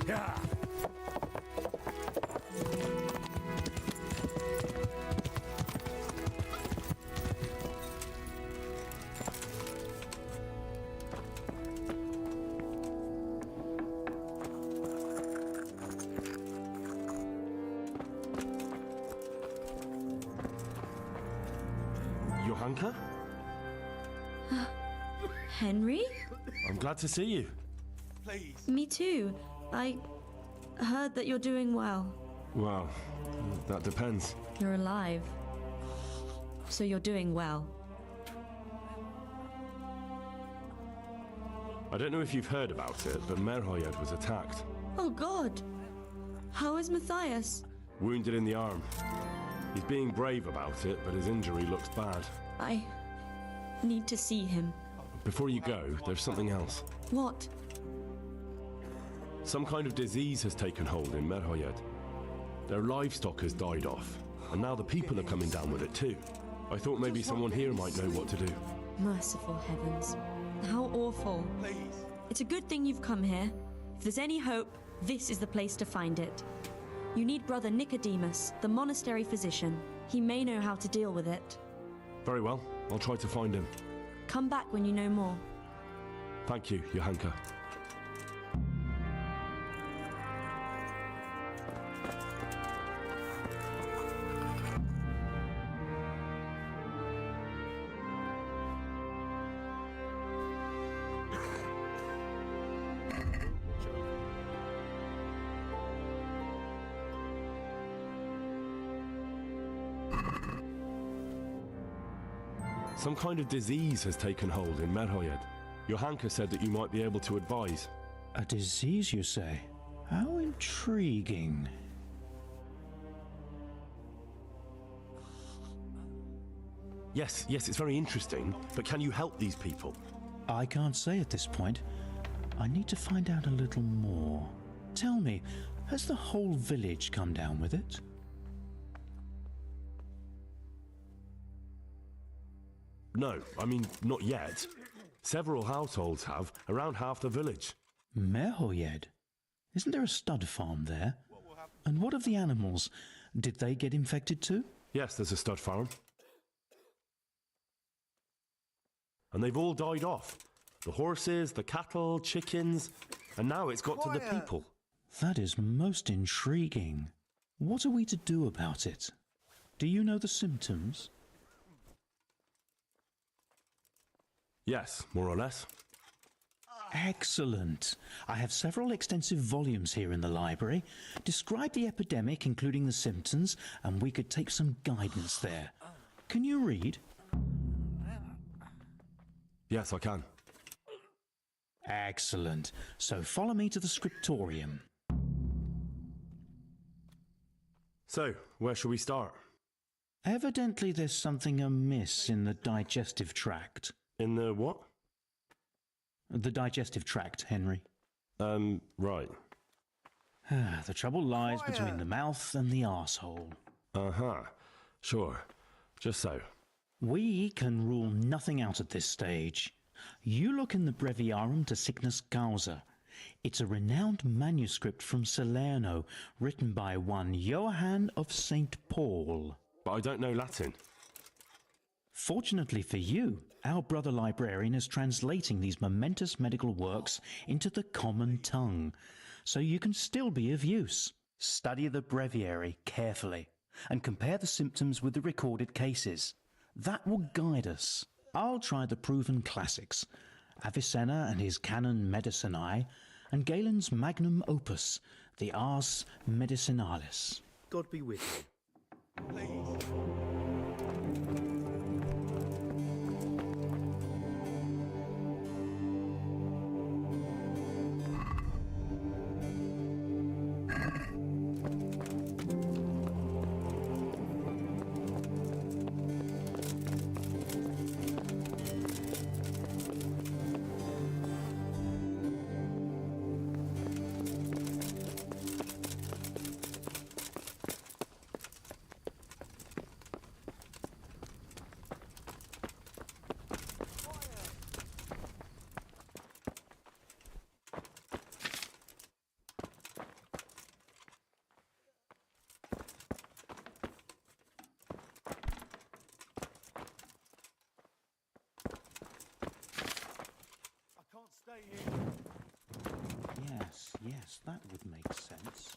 Yeah. Johanka? Henry? I'm glad to see you. Me too. I heard that you're doing well. Well, that depends. You're alive. So you're doing well. I don't know if you've heard about it, but Merhoyed was attacked. Oh God! How is Matthias? Wounded in the arm. He's being brave about it, but his injury looks bad. I need to see him. Before you go, there's something else. What? Some kind of disease has taken hold in Merhoyed. Their livestock has died off, and now the people are coming down with it too. I thought maybe someone here might know what to do. Merciful heavens. How awful. Please. It's a good thing you've come here. If there's any hope, this is the place to find it. You need Brother Nicodemus, the monastery physician. He may know how to deal with it. Very well, I'll try to find him. Come back when you know more. Thank you, Johanka. Some kind of disease has taken hold in Merhoyed. Johanka said that you might be able to advise. A disease, you say? How intriguing. Yes, it's very interesting, but can you help these people? I can't say at this point. I need to find out a little more. Tell me, has the whole village come down with it? No, I mean, not yet. Several households have, around half the village. Merhoyed? Isn't there a stud farm there? And what of the animals? Did they get infected too? Yes, there's a stud farm. And they've all died off. The horses, the cattle, chickens, and now it's got to the people. That is most intriguing. What are we to do about it? Do you know the symptoms? Yes, more or less. Excellent. I have several extensive volumes here in the library. Describe the epidemic, including the symptoms, and we could take some guidance there. Can you read? Yes, I can. Excellent. So follow me to the scriptorium. So, where shall we start? Evidently there's something amiss in the digestive tract. In the what? The digestive tract, Henry. Right. The trouble lies between the mouth and the arsehole. Uh-huh. Sure. Just so. We can rule nothing out at this stage. You look in the Breviarum de Sickness Causa. It's a renowned manuscript from Salerno, written by one Johann of St. Paul. But I don't know Latin. Fortunately for you, our brother librarian is translating these momentous medical works into the common tongue, so you can still be of use. Study the breviary carefully and compare the symptoms with the recorded cases. That will guide us. I'll try the proven classics, Avicenna and his Canon Medicinae, and Galen's magnum opus, the Ars Medicinalis. God be with you. Please. Yes, that would make sense.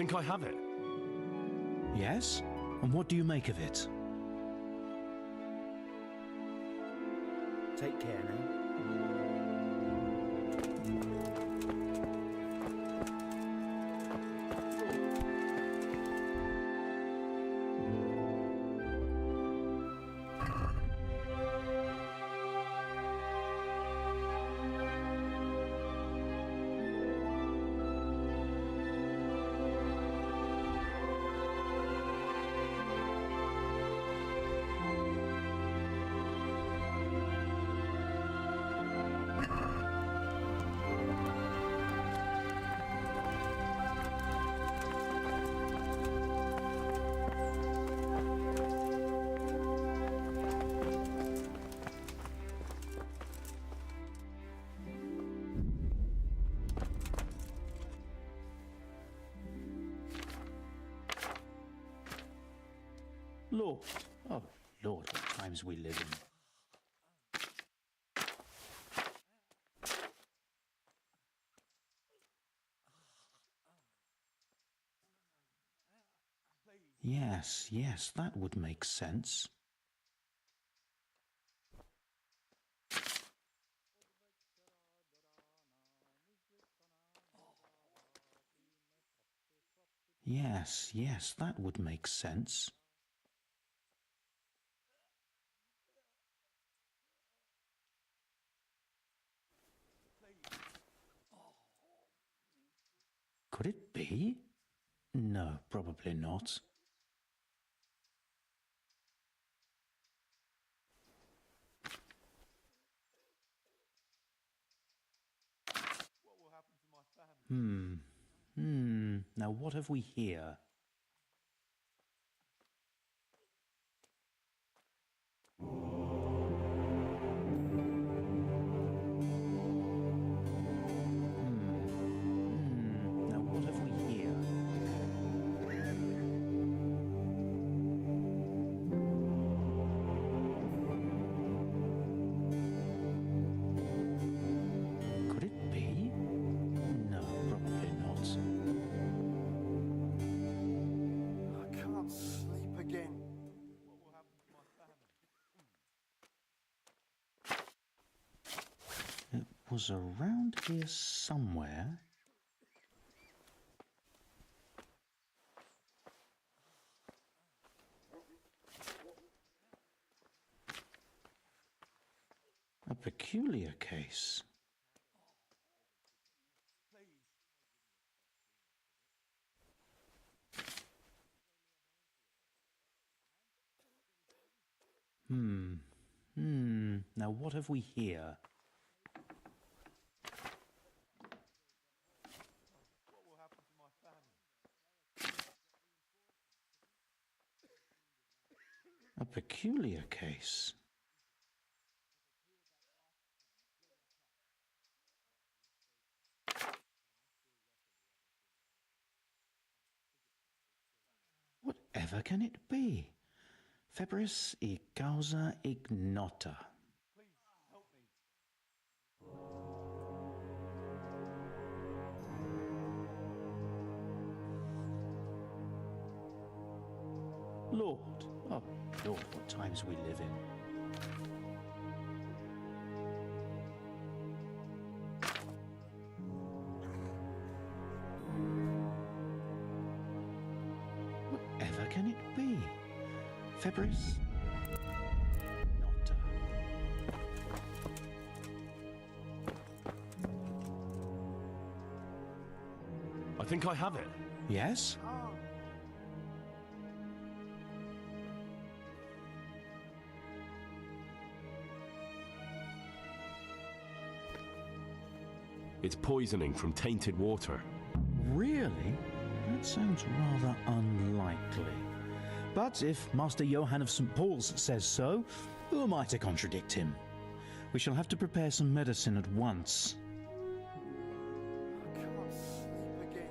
think I have it. Yes? And what do you make of it? Take care now. Lord. Oh, Lord, what times we live in. Yes, yes, that would make sense. Yes, yes, that would make sense. Could it be? No, probably not. Now what have we here? Now what have we here? Could it be? No, probably not. I can't sleep again. What will happen to my family? It was around here somewhere. A peculiar case. Now what have we here? What will happen to my family? A peculiar case. Whatever can it be? Febris e causa ignota. Please help me. Lord, oh Lord, what times we live in. Whatever can it be? Febris? Nota. I think I have it. Yes? It's poisoning from tainted water. Really? That sounds rather unlikely. But if Master Johann of St. Paul's says so, who am I to contradict him? We shall have to prepare some medicine at once. I can't sleep again.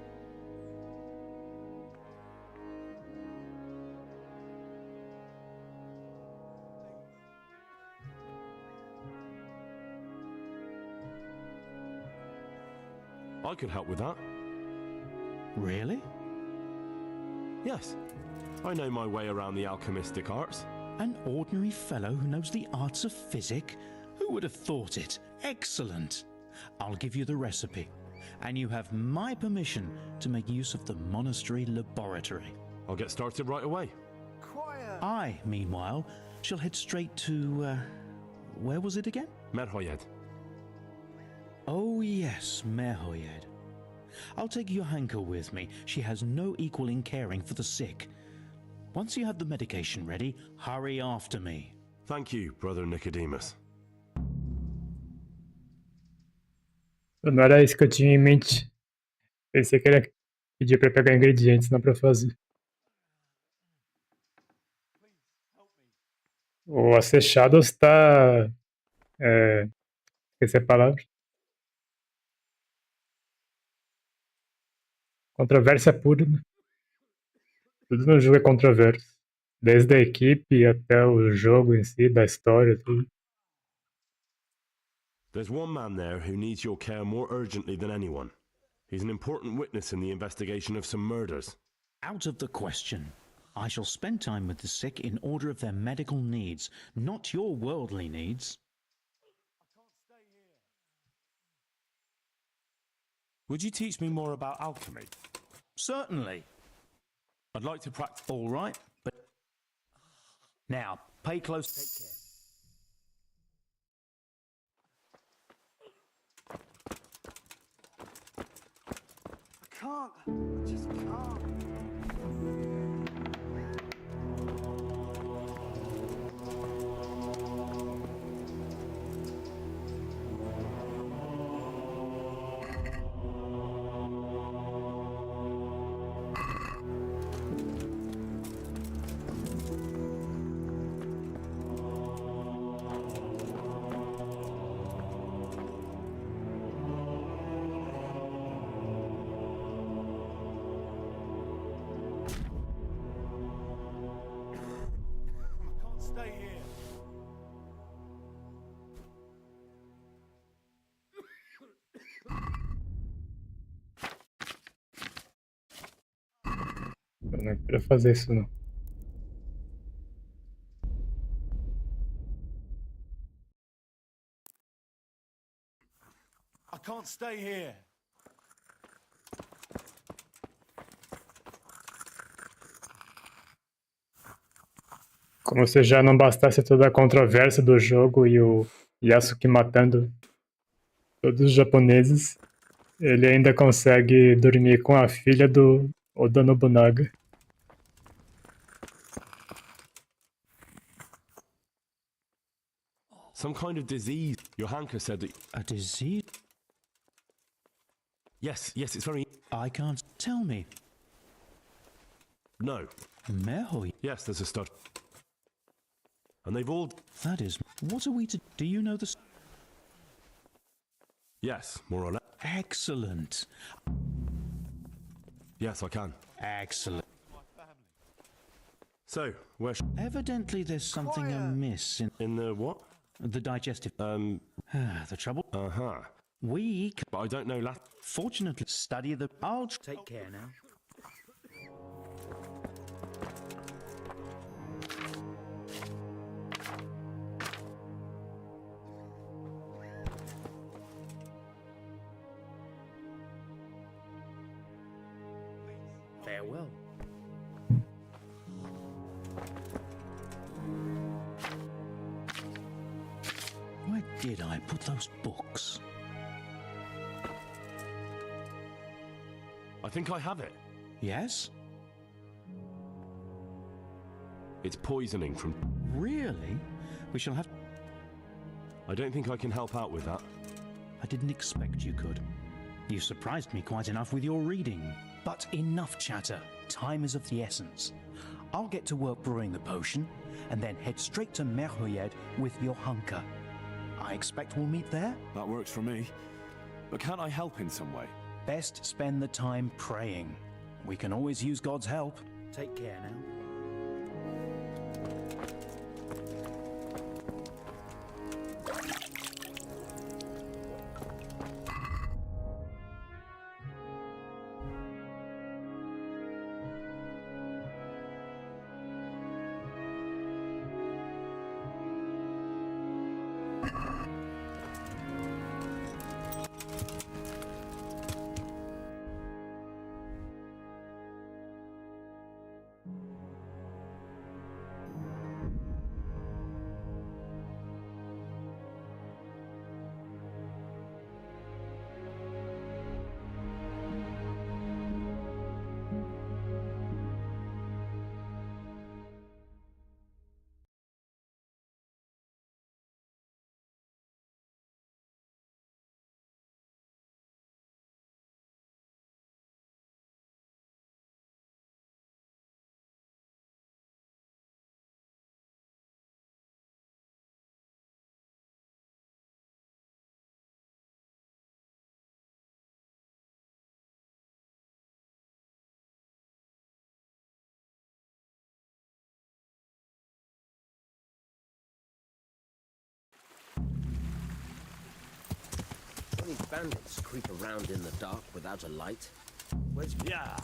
I could help with that. Really? Yes. I know my way around the alchemistic arts. An ordinary fellow who knows the arts of physic? Who would have thought it? Excellent. I'll give you the recipe, and you have my permission to make use of the monastery laboratory. I'll get started right away. I, meanwhile, shall head straight to, where was it again? Merhoyed. Oh yes, Merhoyed. I'll take Johanka with me. She has no equal in caring for the sick. Once you have the medication ready, hurry after me. Thank you, Brother Nicodemus. Não era isso que eu tinha em mente. Pensei que ele pedir para pegar ingredientes, não para fazer. O acechado está... esqueci a palavra. Controvérsia pura, né? Tudo no jogo é controverso. Desde a equipe até o jogo em si, da história, tudo. There's one man there who needs your care more urgently than anyone. He's an important witness in the investigation of some murders. Out of the question. I shall spend time with the sick in order of their medical needs, not your worldly needs. Would you teach me more about alchemy? Certainly. I'd like to practice. All right, but... Now, pay close... Take care. I can't. I just can't. Eu não queria fazer isso, não. I can't stay here. Como se já não bastasse toda a controvérsia do jogo e o Yasuki matando todos os japoneses, ele ainda consegue dormir com a filha do Oda Nobunaga. Some kind of disease. Johanka said that... A disease? Yes, it's very... I can't... Tell me. No. Merhoy? Yes, there's a stud. And they've all... That is... What are we to... Do you know the... Yes, more or less. Excellent. Yes, I can. Excellent. So, where... Evidently there's something amiss in... In the what? The digestive... the trouble... Uh-huh. We... But I don't know Latin. Fortunately, study the... I'll... Take care now. Farewell. Where did I put those books? I think I have it. Yes? It's poisoning from... Really? We shall have... I don't think I can help out with that. I didn't expect you could. You surprised me quite enough with your reading. But enough chatter. Time is of the essence. I'll get to work brewing the potion, and then head straight to Merhoyed with Johanka. I expect we'll meet there? That works for me. But can't I help in some way? Best spend the time praying. We can always use God's help. Take care now. Only bandits creep around in the dark without a light. Where's... Yeah.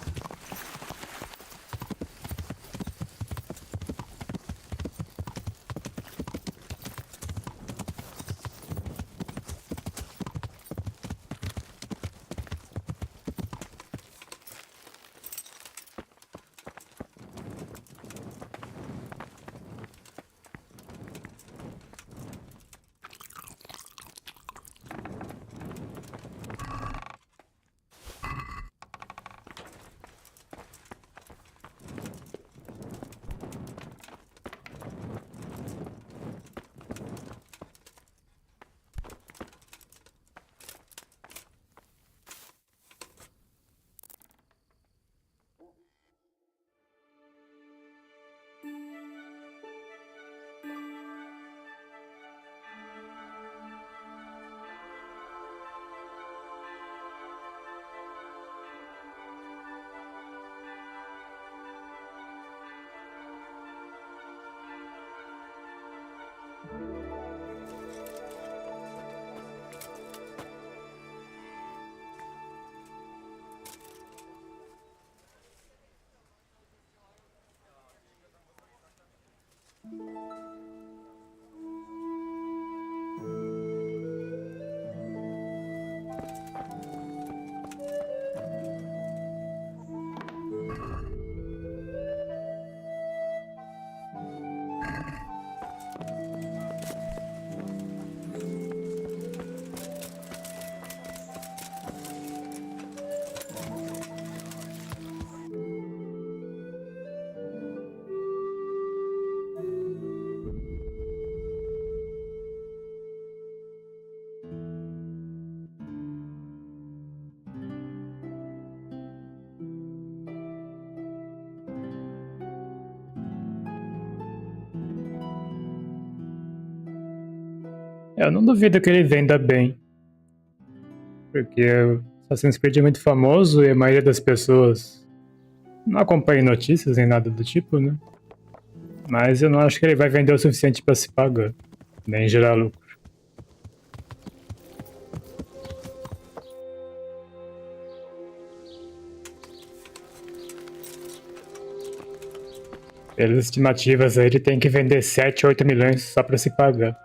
Eu não duvido que ele venda bem. Porque Assassin's Creed é muito famoso e a maioria das pessoas não acompanha notícias nem nada do tipo, né? Mas eu não acho que ele vai vender o suficiente para se pagar, nem gerar lucro. Pelas estimativas aí, ele tem que vender 7, 8 milhões só para se pagar.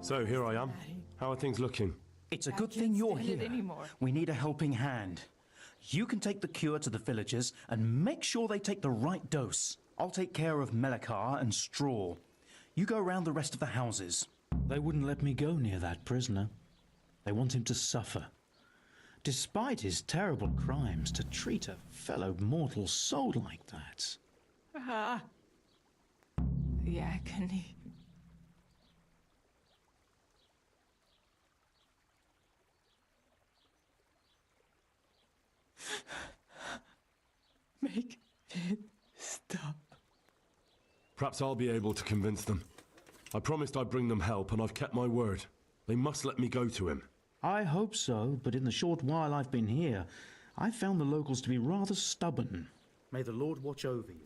So here I am. How are things looking? It's a good thing you're here. We need a helping hand. You can take the cure to the villagers and make sure they take the right dose. I'll take care of Melikar and Straw. You go around the rest of the houses. They wouldn't let me go near that prisoner. They want him to suffer. Despite his terrible crimes, to treat a fellow mortal soul like that. The agony. Make it stop. Perhaps I'll be able to convince them. I promised I'd bring them help, and I've kept my word. They must let me go to him. I hope so, but in the short while I've been here, I've found the locals to be rather stubborn. May the Lord watch over you.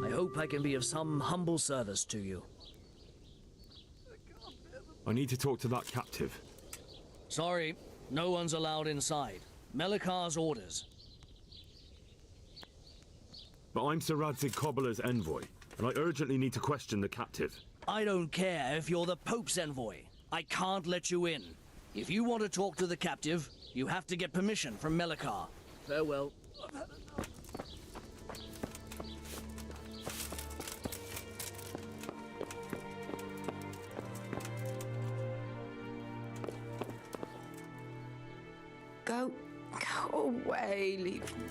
I hope I can be of some humble service to you. I need to talk to that captive. Sorry, no one's allowed inside. Melikar's orders. But I'm Sir Radzig Cobbler's envoy, and I urgently need to question the captive. I don't care if you're the Pope's envoy. I can't let you in. If you want to talk to the captive, you have to get permission from Melikar. Farewell. Go away, leave me.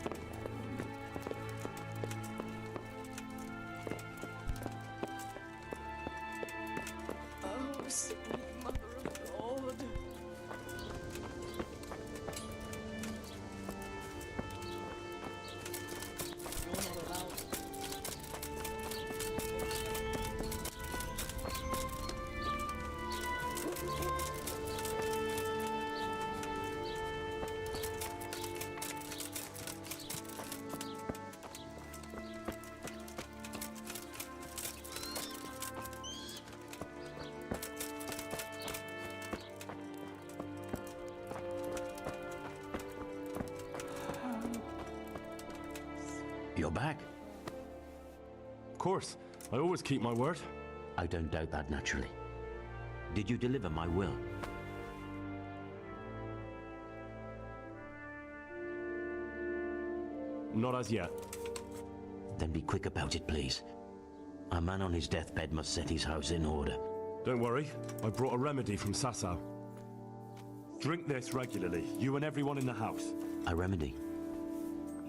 Oh, sweet Mother of God. You're not allowed. You're back? Of course. I always keep my word. I don't doubt that, naturally. Did you deliver my will? Not as yet. Then be quick about it, please. A man on his deathbed must set his house in order. Don't worry. I brought a remedy from Sasau. Drink this regularly, you and everyone in the house. A remedy?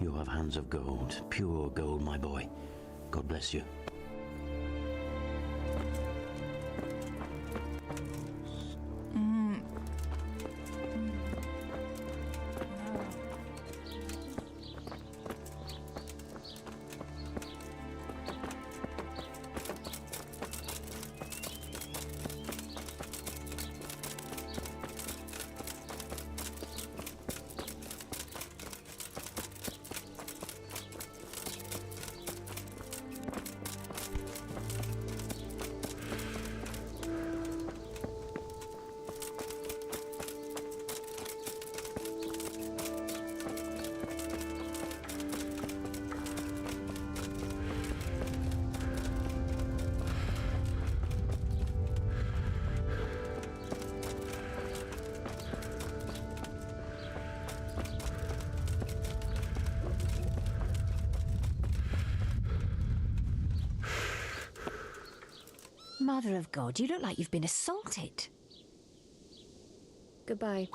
You have hands of gold, pure gold, my boy. God bless you. Mother of God, you look like you've been assaulted. Goodbye.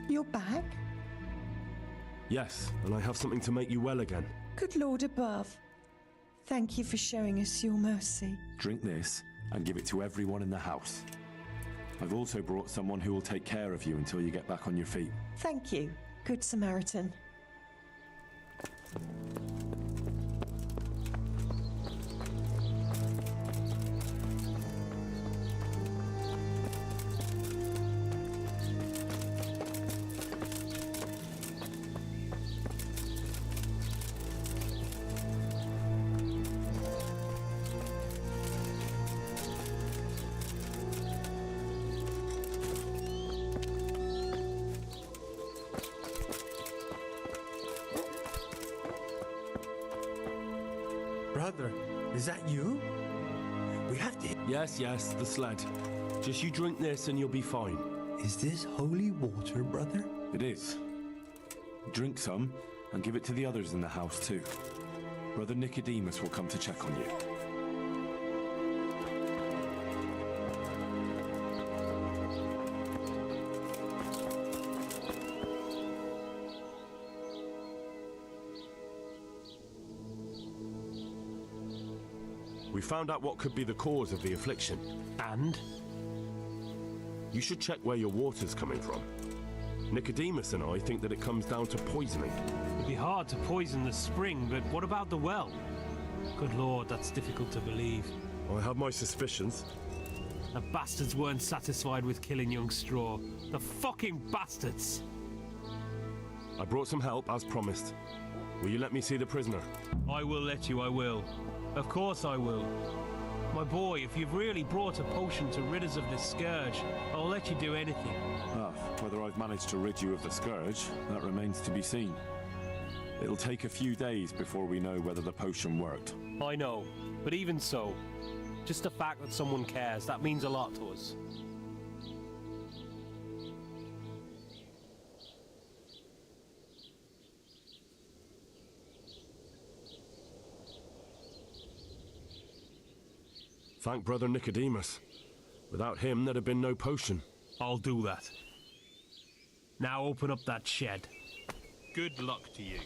You're back? Yes, and I have something to make you well again. Good Lord above. Thank you for showing us your mercy. Drink this and give it to everyone in the house. I've also brought someone who will take care of you until you get back on your feet. Thank you, Good Samaritan. Brother, is that you? We have to... Yes, the sled. Just you drink this and you'll be fine. Is this holy water, brother? It is. Drink some and give it to the others in the house too. Brother Nicodemus will come to check on you. We found out what could be the cause of the affliction. And? You should check where your water's coming from. Nicodemus and I think that it comes down to poisoning. It'd be hard to poison the spring, but what about the well? Good Lord, that's difficult to believe. I have my suspicions. The bastards weren't satisfied with killing young Straw. The fucking bastards! I brought some help, as promised. Will you let me see the prisoner? I will let you, I will. Of course I will. My boy, if you've really brought a potion to rid us of this scourge, I'll let you do anything. Whether I've managed to rid you of the scourge, that remains to be seen. It'll take a few days before we know whether the potion worked. I know, but even so, just the fact that someone cares, that means a lot to us. Thank Brother Nicodemus. Without him, there'd have been no potion. I'll do that. Now open up that shed. Good luck to you.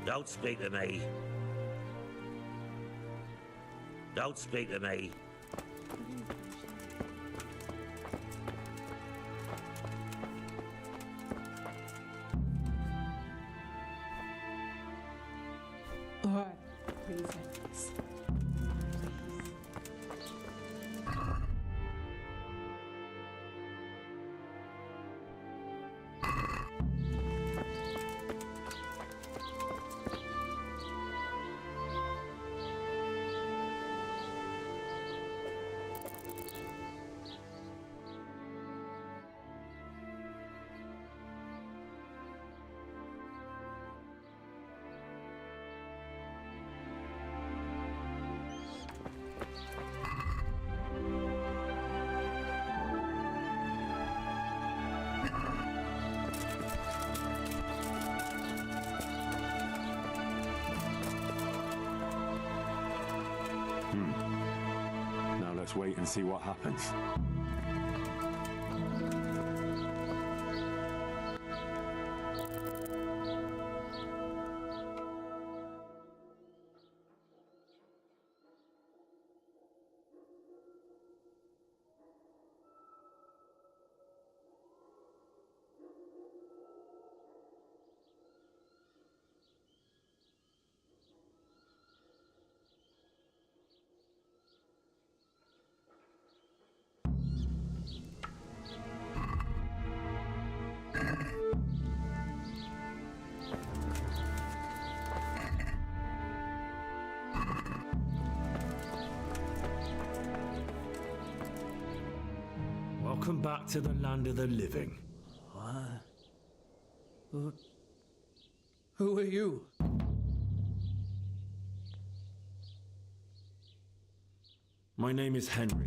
Don't speak to me. Don't speak to me. Alright, please, thanks. Now let's wait and see what happens. Welcome back to the land of the living. What? Who are you? My name is Henry,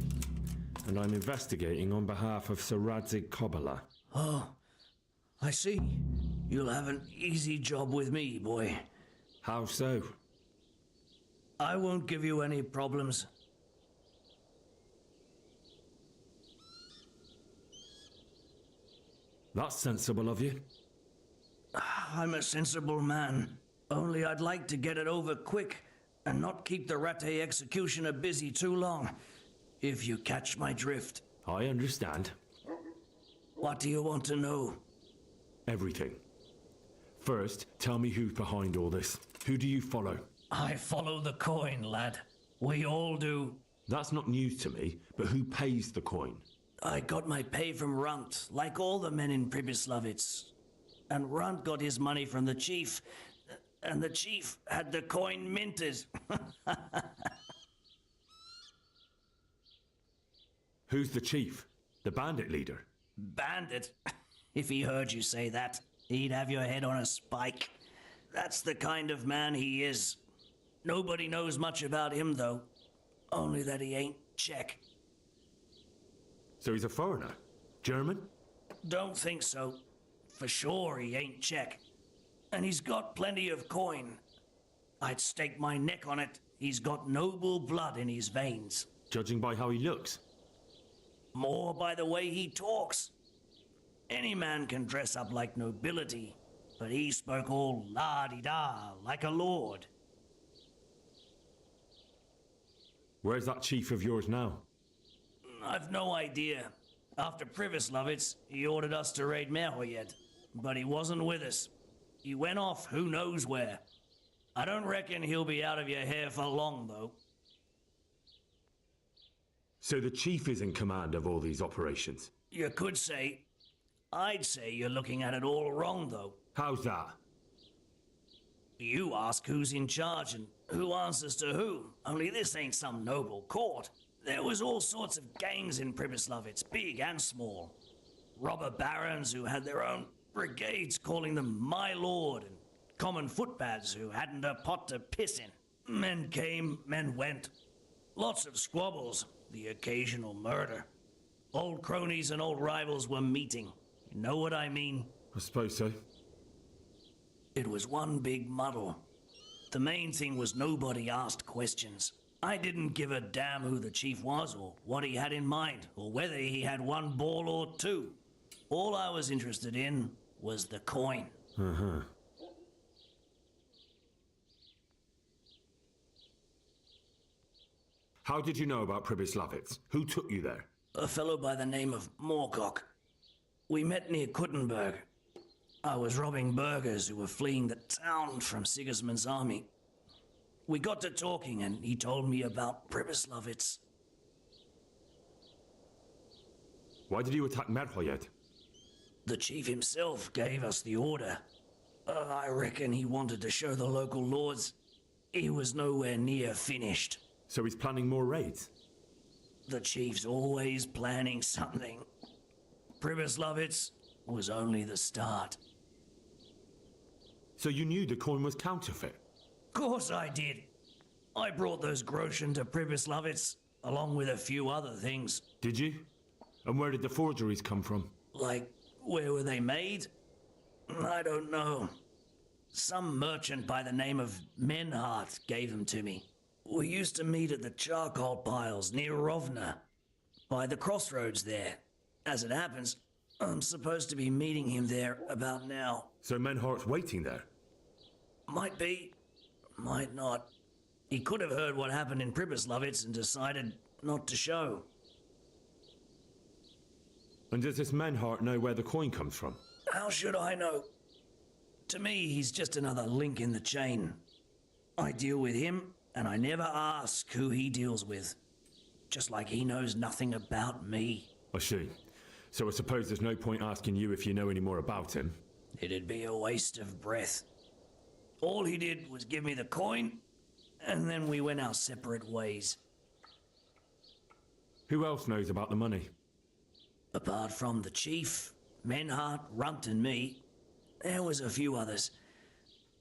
and I'm investigating on behalf of Sir Radzig Kobyla. Oh, I see. You'll have an easy job with me, boy. How so? I won't give you any problems. That's sensible of you. I'm a sensible man. Only I'd like to get it over quick and not keep the Ratte executioner busy too long, if you catch my drift. I understand. What do you want to know? Everything. First, tell me who's behind all this. Who do you follow? I follow the coin, lad. We all do. That's not news to me, but who pays the coin? I got my pay from Runt, like all the men in Pribyslavitz. And Runt got his money from the chief, and the chief had the coin minted. Who's the chief? The bandit leader? Bandit? If he heard you say that, he'd have your head on a spike. That's the kind of man he is. Nobody knows much about him, though. Only that he ain't Czech. So he's a foreigner? German? Don't think so. For sure he ain't Czech. And he's got plenty of coin. I'd stake my neck on it. He's got noble blood in his veins. Judging by how he looks? More by the way he talks. Any man can dress up like nobility, but he spoke all la-di-da, like a lord. Where's that chief of yours now? I've no idea. After Pribyslavitz, he ordered us to raid Merhoyed, but he wasn't with us. He went off who knows where. I don't reckon he'll be out of your hair for long, though. So the chief is in command of all these operations? You could say. I'd say you're looking at it all wrong, though. How's that? You ask who's in charge and who answers to who. Only this ain't some noble court. There was all sorts of gangs in Pribyslavitz, big and small. Robber barons who had their own brigades calling them my lord, and common footpads who hadn't a pot to piss in. Men came, men went. Lots of squabbles, the occasional murder. Old cronies and old rivals were meeting. You know what I mean? I suppose so. It was one big muddle. The main thing was nobody asked questions. I didn't give a damn who the chief was, or what he had in mind, or whether he had one ball or two. All I was interested in was the coin. Uh-huh. How did you know about Pribyslavitz? Who took you there? A fellow by the name of Moorcock. We met near Kuttenberg. I was robbing burghers who were fleeing the town from Sigismund's army. We got to talking and he told me about Pribyslavitz. Why did you attack Merhoyed? The chief himself gave us the order. I reckon he wanted to show the local lords he was nowhere near finished. So he's planning more raids? The chief's always planning something. Pribyslavitz was only the start. So you knew the coin was counterfeit? Course I did. I brought those groschen to Pribyslavitz, along with a few other things. Did you? And where did the forgeries come from? Like, where were they made? I don't know. Some merchant by the name of Menhart gave them to me. We used to meet at the charcoal piles near Rovna, by the crossroads there. As it happens, I'm supposed to be meeting him there about now. So Menhart's waiting there? Might be, might not. He could have heard what happened in Pribyslavitz and decided not to show. And does this Menhart know where the coin comes from? How should I know? To me, he's just another link in the chain. I deal with him, and I never ask who he deals with. Just like he knows nothing about me. I see. So I suppose there's no point asking you if you know any more about him. It'd be a waste of breath. All he did was give me the coin, and then we went our separate ways. Who else knows about the money? Apart from the chief, Menhart, Runt and me, there was a few others.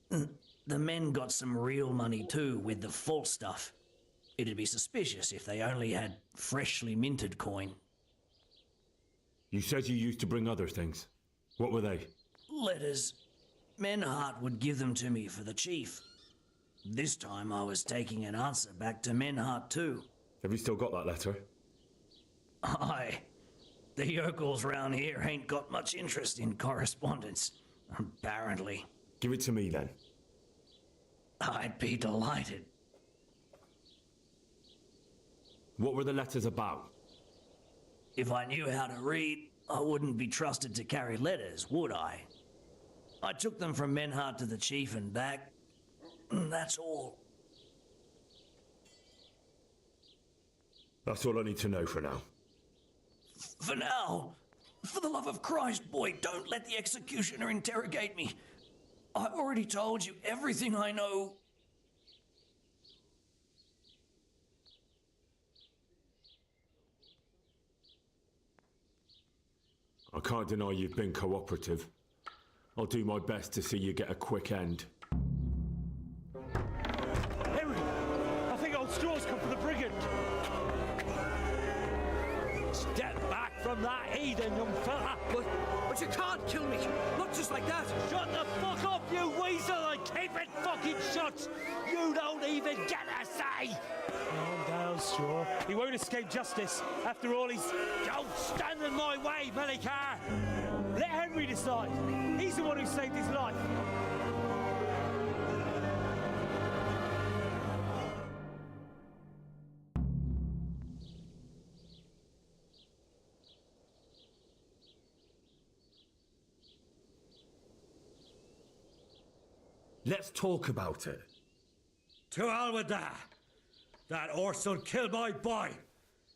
The men got some real money too with the false stuff. It'd be suspicious if they only had freshly minted coin. You said you used to bring other things. What were they? Letters. Menhart would give them to me for the chief. This time I was taking an answer back to Menhart too. Have you still got that letter? Aye. The yokels round here ain't got much interest in correspondence, apparently. Give it to me then. I'd be delighted. What were the letters about? If I knew how to read, I wouldn't be trusted to carry letters, would I? I took them from Menhart to the chief and back. That's all. That's all I need to know for now. For now, for the love of Christ, boy, don't let the executioner interrogate me. I already told you everything I know. I can't deny you've been cooperative. I'll do my best to see you get a quick end. Henry! I think old Straw's come for the brigand! Step back from that heathen, young fella! But you can't kill me! Not just like that! Shut the fuck up, you weasel, and keep it fucking shut! You don't even get a say! Calm down, Straw. He won't escape justice. After all, he's... Don't stand in my way, Melikar! Let Henry decide. He's the one who saved his life. Let's talk about it. To hell with that. That horse will kill my boy.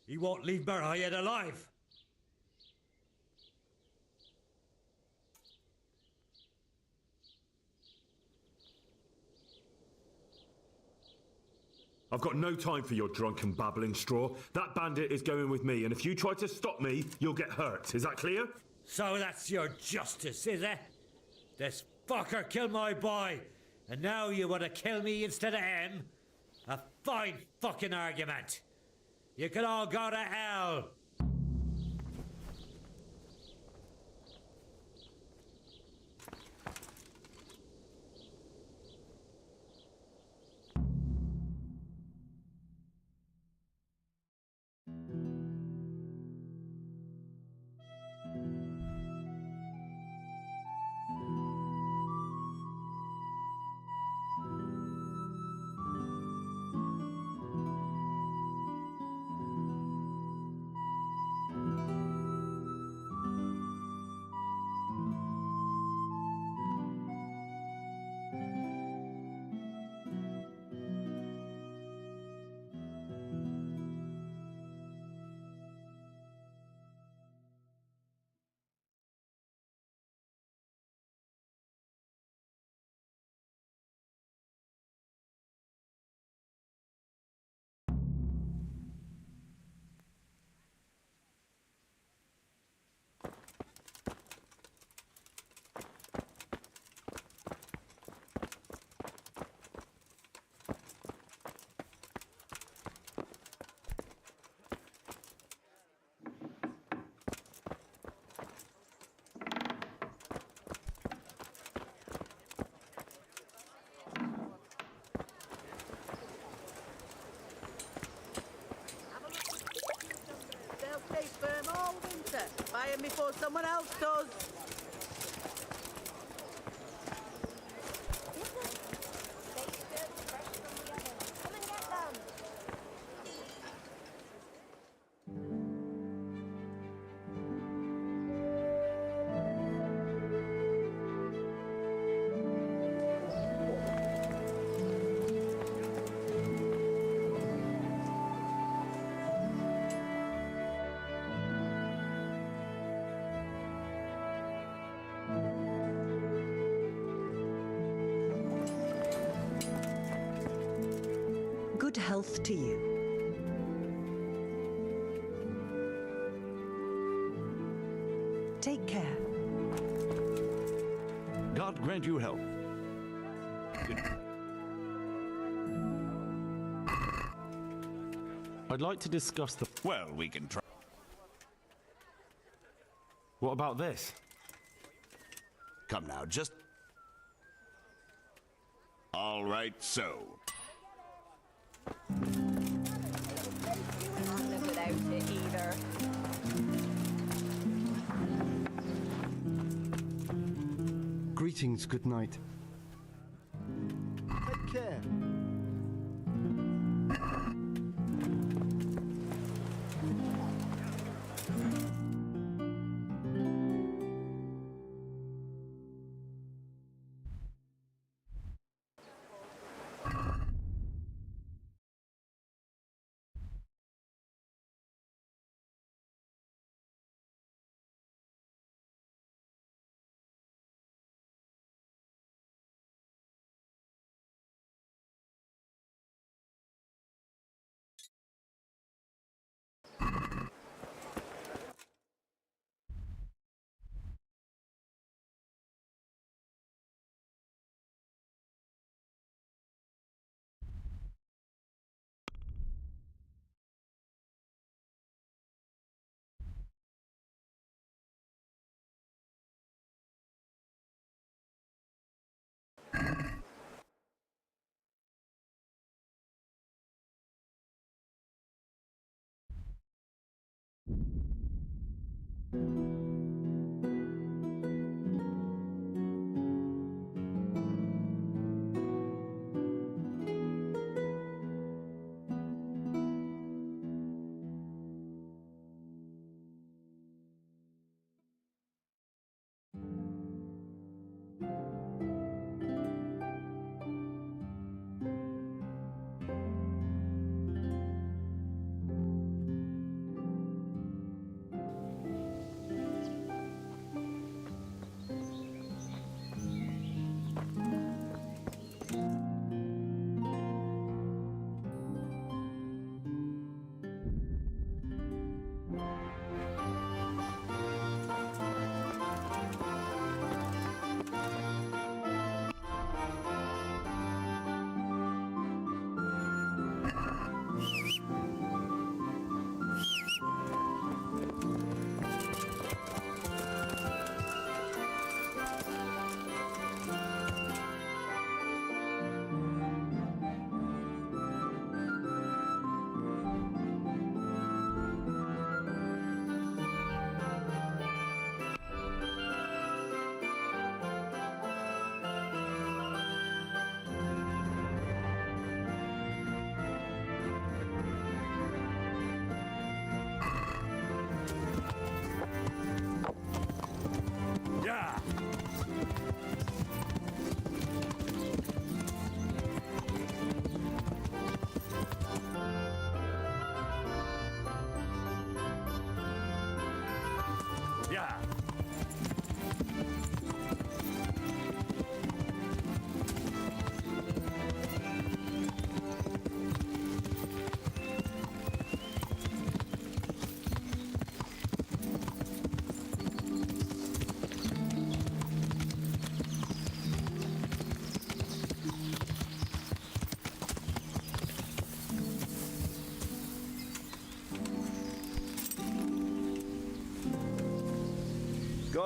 He won't leave Merhayed alive. I've got no time for your drunken babbling, Straw. That bandit is going with me, and if you try to stop me, you'll get hurt. Is that clear? So that's your justice, is it? This fucker killed my boy, and now you want to kill me instead of him? A fine fucking argument. You can all go to hell. Buy them before someone else does. Good health to you. God grant you help. I'd like to discuss the... Well, we can try. What about this? Come now, just... All right, so. Without it either. Greetings, good night. Take care.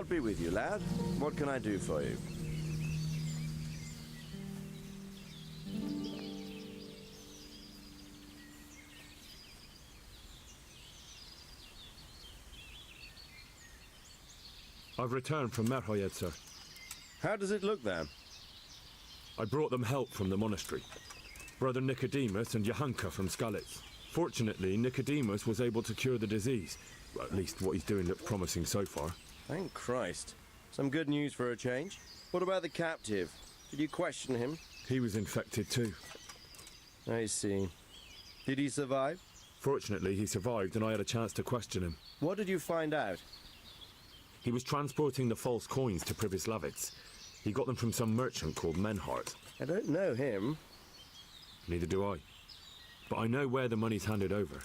God be with you, lad. What can I do for you? I've returned from Merhoyed, sir. How does it look then? I brought them help from the monastery. Brother Nicodemus and Johanka from Skalitz. Fortunately, Nicodemus was able to cure the disease. Well, at least what he's doing looks promising so far. Thank Christ. Some good news for a change. What about the captive? Did you question him? He was infected too. I see. Did he survive? Fortunately, he survived and I had a chance to question him. What did you find out? He was transporting the false coins to Privislavitz. He got them from some merchant called Menhart. I don't know him. Neither do I. But I know where the money's handed over.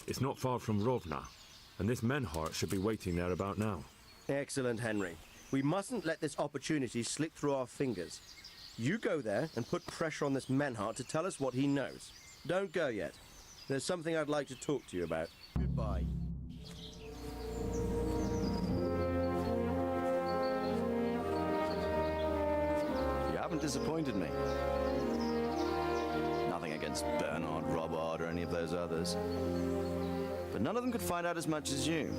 It's not far from Rovna, and this Menhart should be waiting there about now. Excellent, Henry. We mustn't let this opportunity slip through our fingers. You go there and put pressure on this Menhart to tell us what he knows. Don't go yet. There's something I'd like to talk to you about. Goodbye. You haven't disappointed me. Nothing against Bernard, Robert, or any of those others. But none of them could find out as much as you.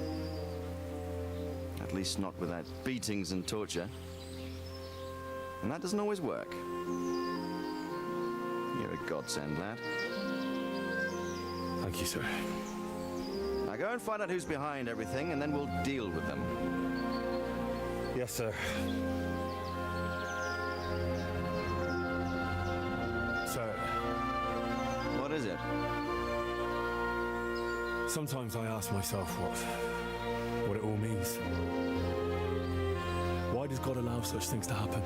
At least not without beatings and torture. And that doesn't always work. You're a godsend, lad. Thank you, sir. Now go and find out who's behind everything, and then we'll deal with them. Yes, sir. Sir. What is it? Sometimes I ask myself what it all means. Why does God allow such things to happen?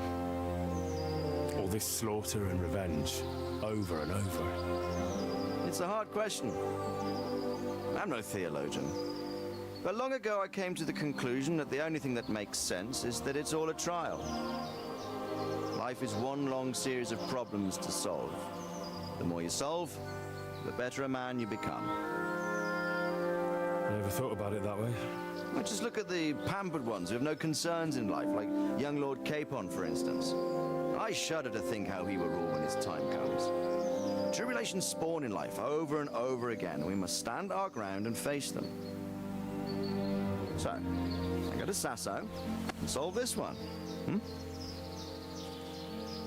All this slaughter and revenge, over and over. It's a hard question. I'm no theologian. But long ago I came to the conclusion that the only thing that makes sense is that it's all a trial. Life is one long series of problems to solve. The more you solve, the better a man you become. I never thought about it that way. Well, just look at the pampered ones who have no concerns in life, like young Lord Capon, for instance. I shudder to think how he will rule when his time comes. Tribulations spawn in life over and over again, and we must stand our ground and face them. So, I go to Sasso and solve this one.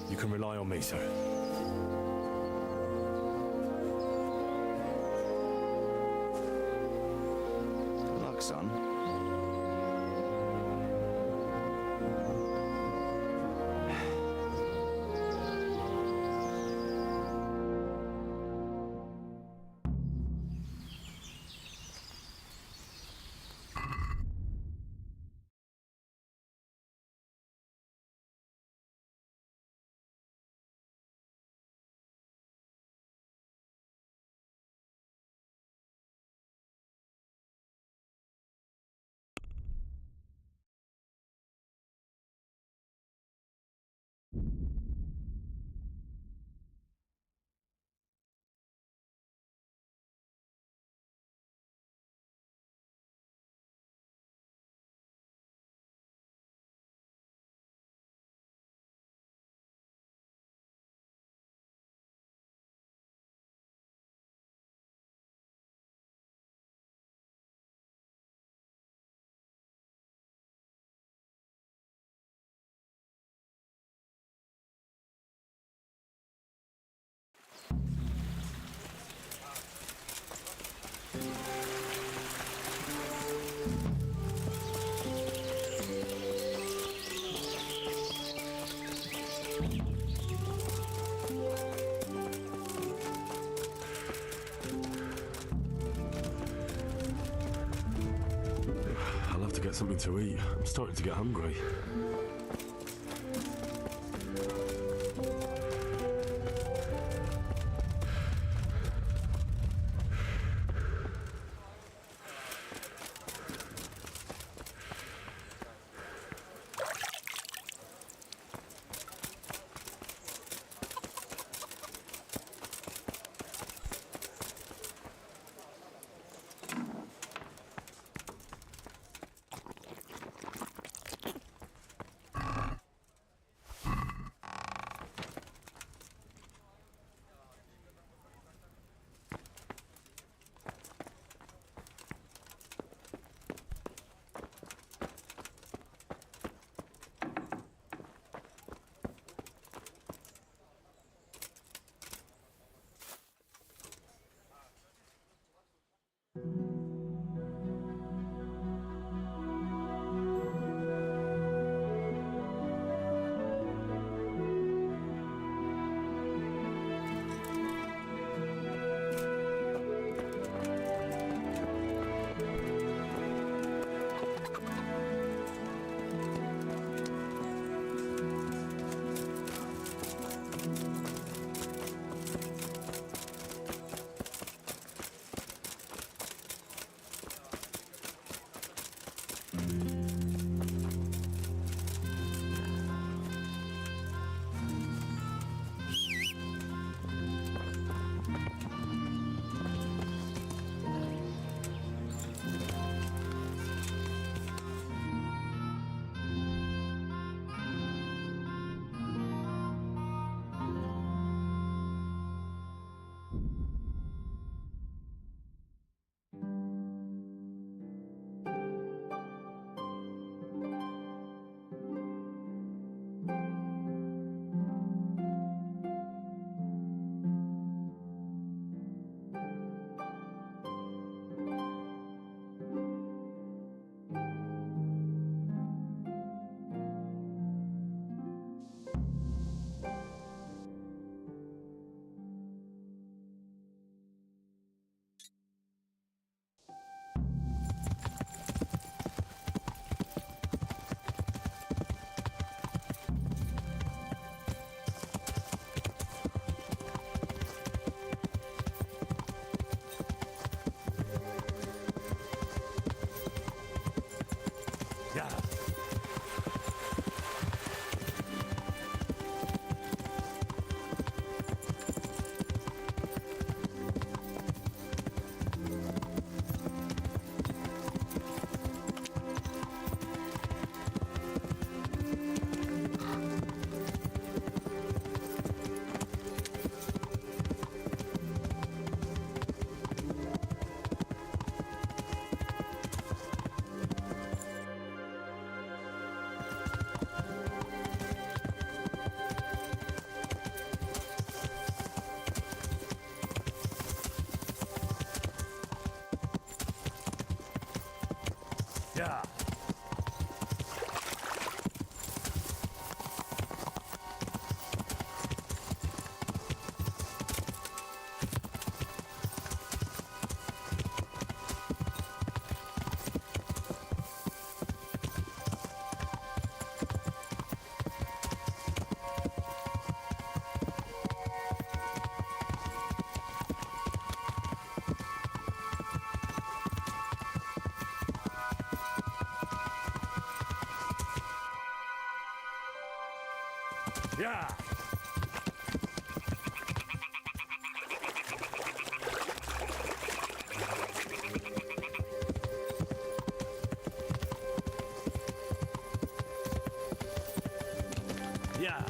You can rely on me, sir. Good luck, son. I'll have to get something to eat. I'm starting to get hungry. Yeah. Yeah.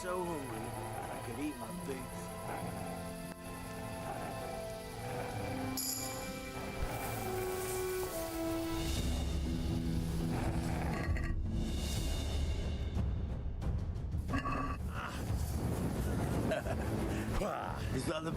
So hungry, I could eat my boots. Is that the...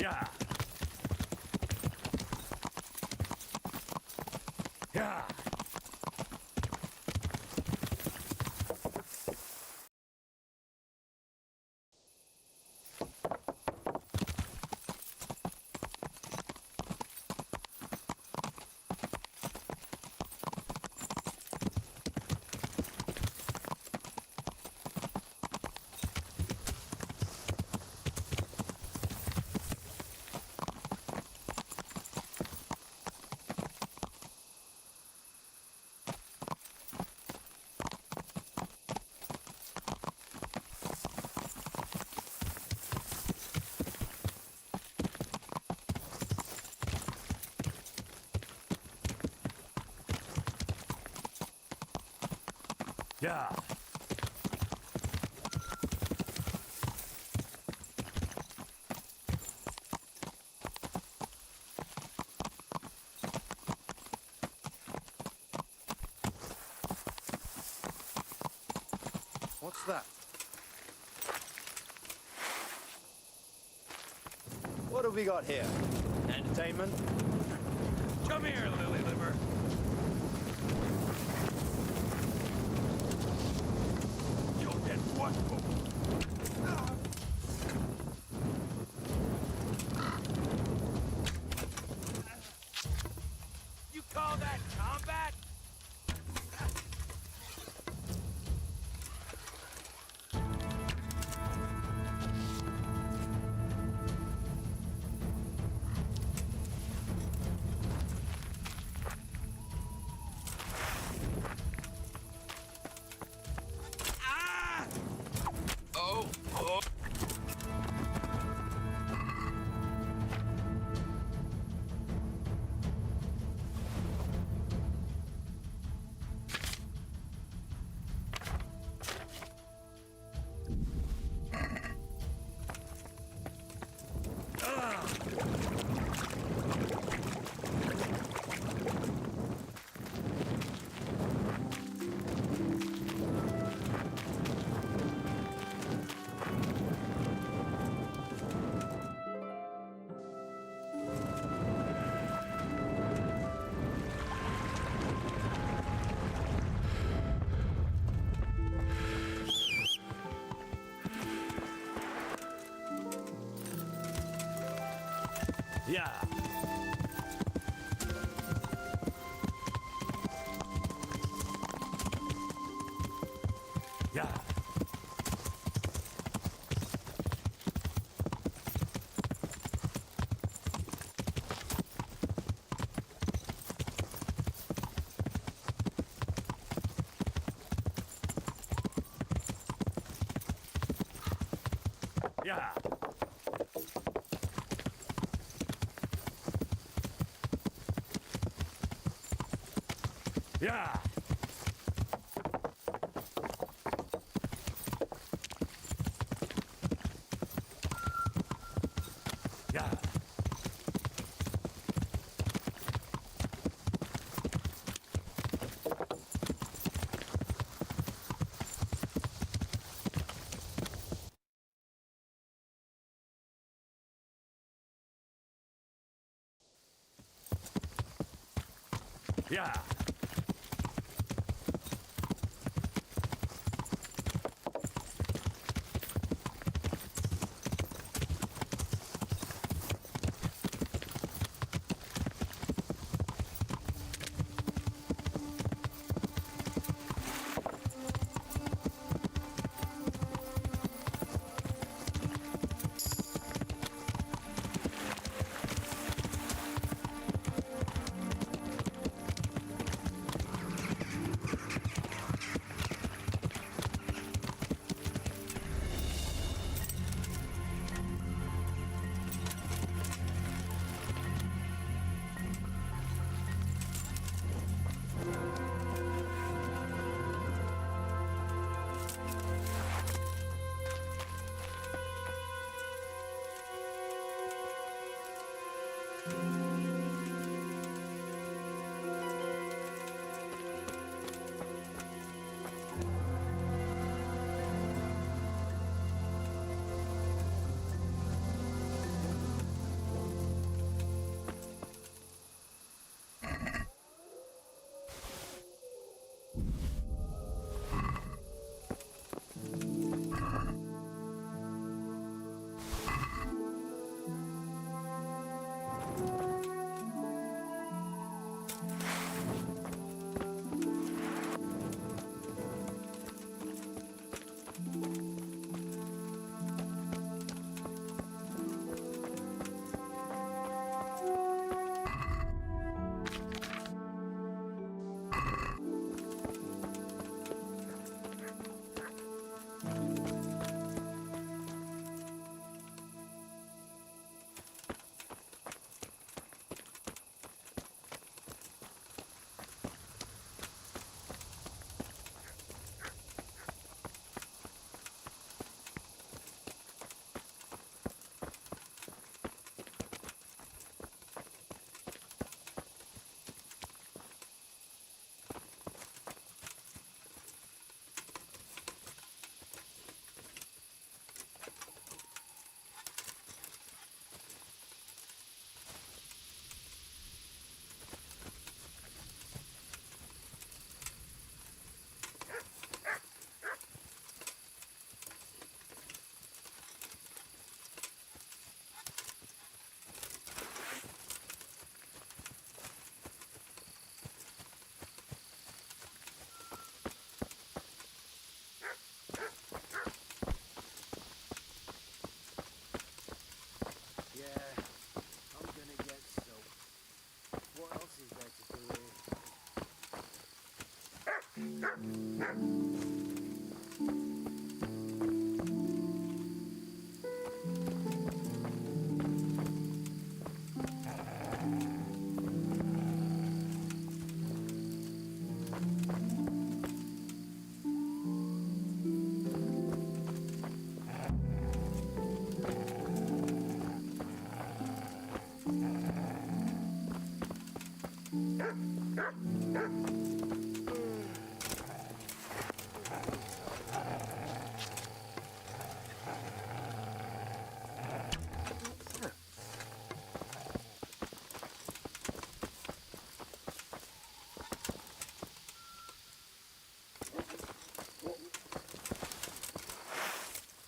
Yeah. Yeah. Yeah. What's that? What have we got here? Entertainment? Come here, Lily Liver. You'll get what for? You call that combat? Yeah. Yeah. Yeah. Yeah. Yeah. Yeah.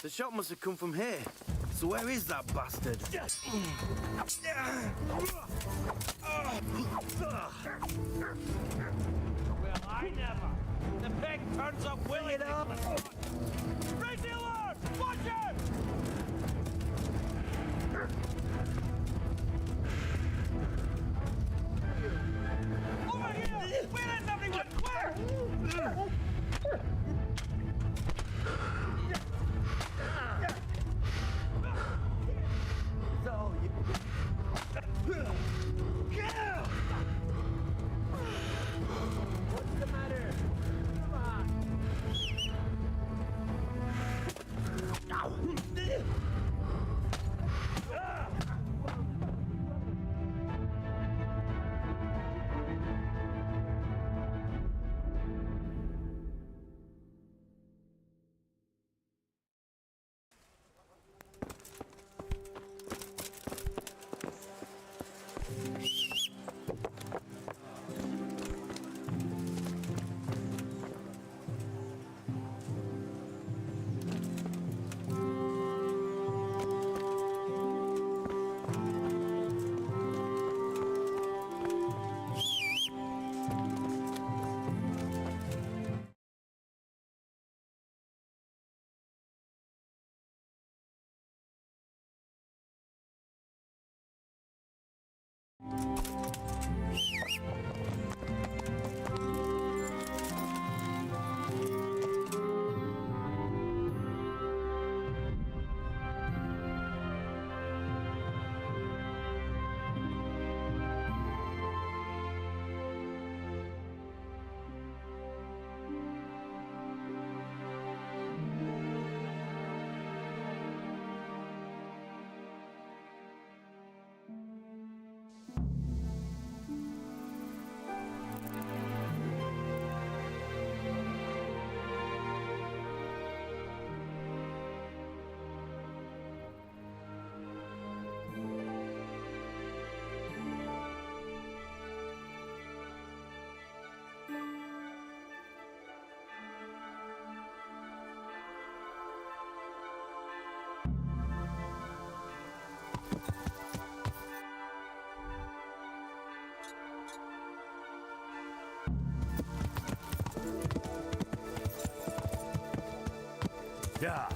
The shot must have come from here. So where is that bastard? Well, I never. The pig turns up willingly. Raise the alarm! Watch it! Over here! Where is everyone? Where? So you... What's the matter? Come on. Yeah.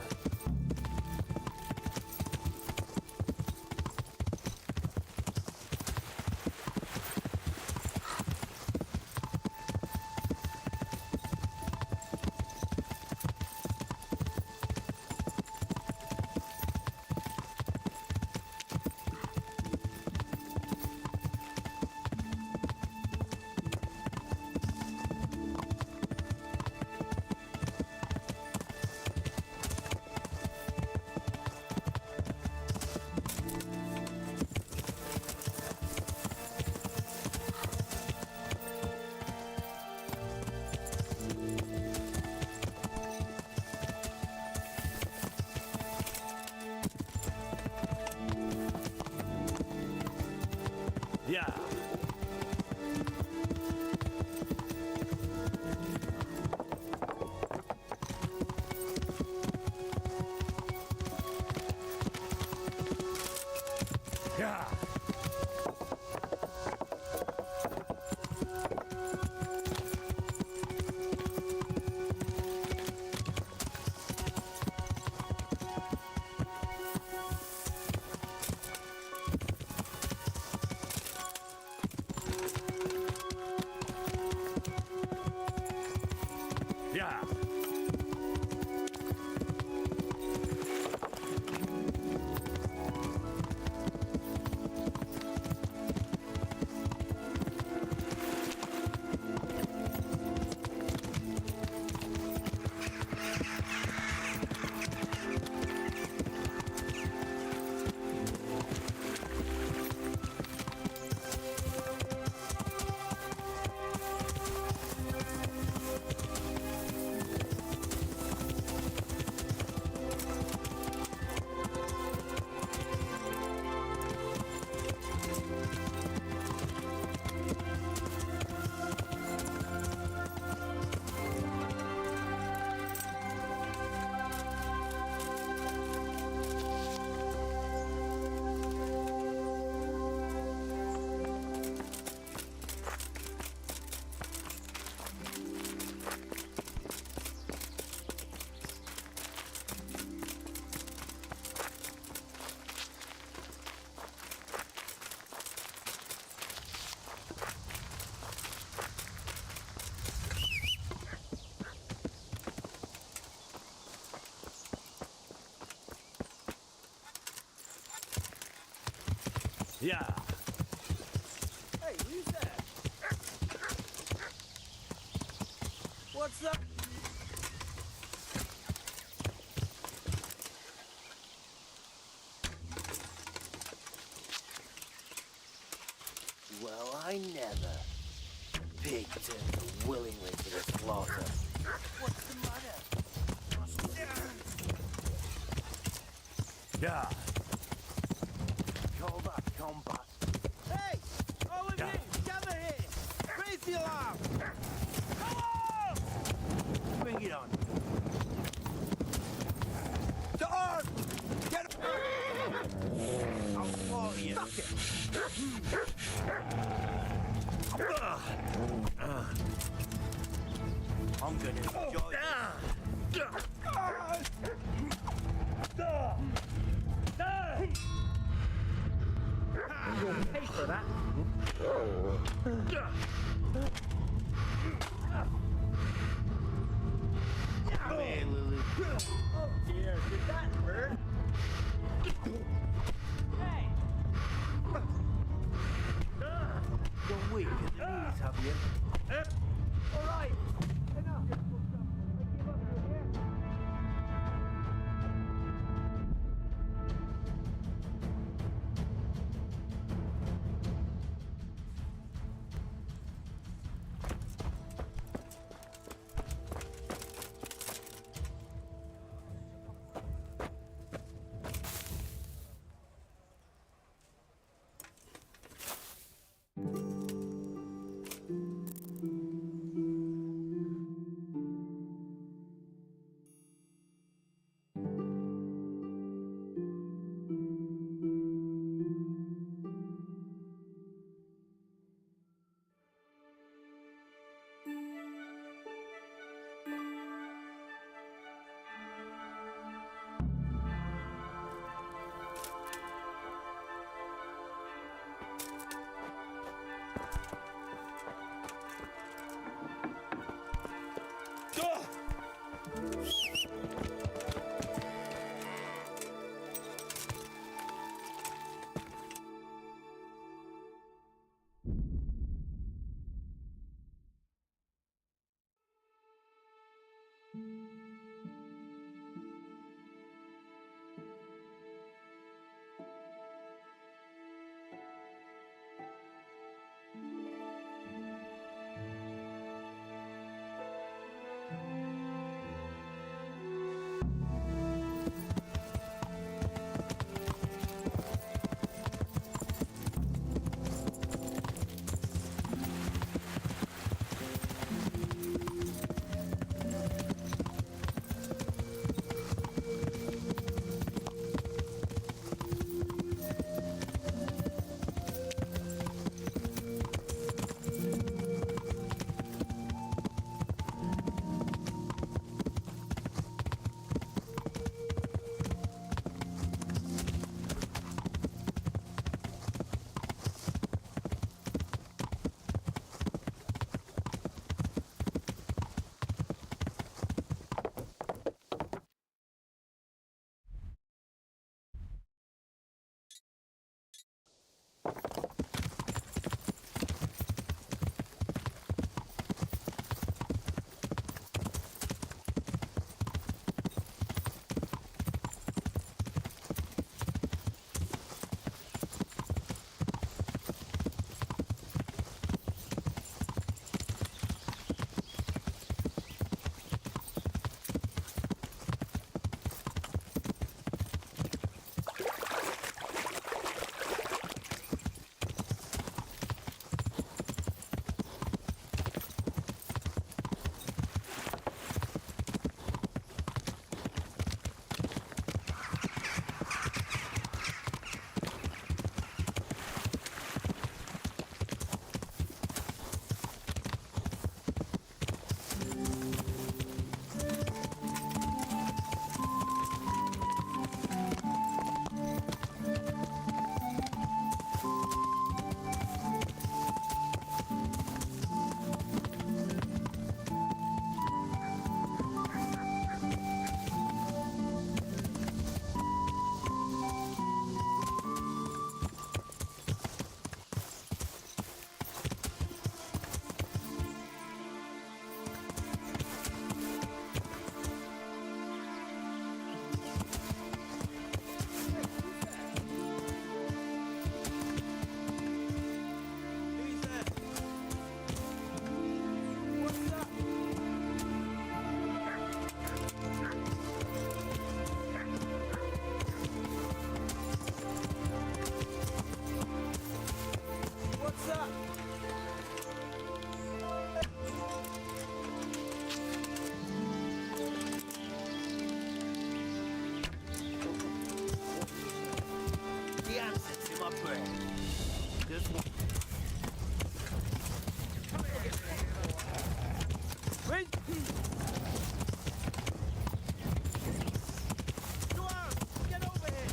Yeah. Yeah. Yeah. Hey, who's that? What's up? Well, I never. Pig turned willingly to the slaughter. What's the matter? Yeah. Call that combat. Hey! All of you, gather here! Raise the alarm! Come on! Bring it on. To arm! Get up! I'll slaughter you. Suck it! I'm gonna enjoy this. You'll pay for that. Come here, Lily. Oh dear, did that hurt? Hey! You're weak at the knees, have you? All right, enough. The answer's in my prayer. Good one. Wait! Noir, get over here!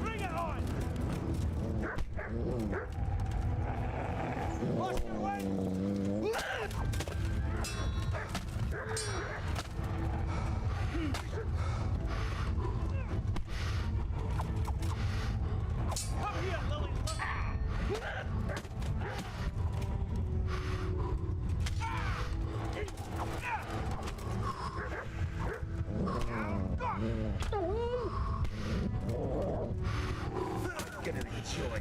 Bring it on! Watch your way! Come here, Lily! Gonna enjoy.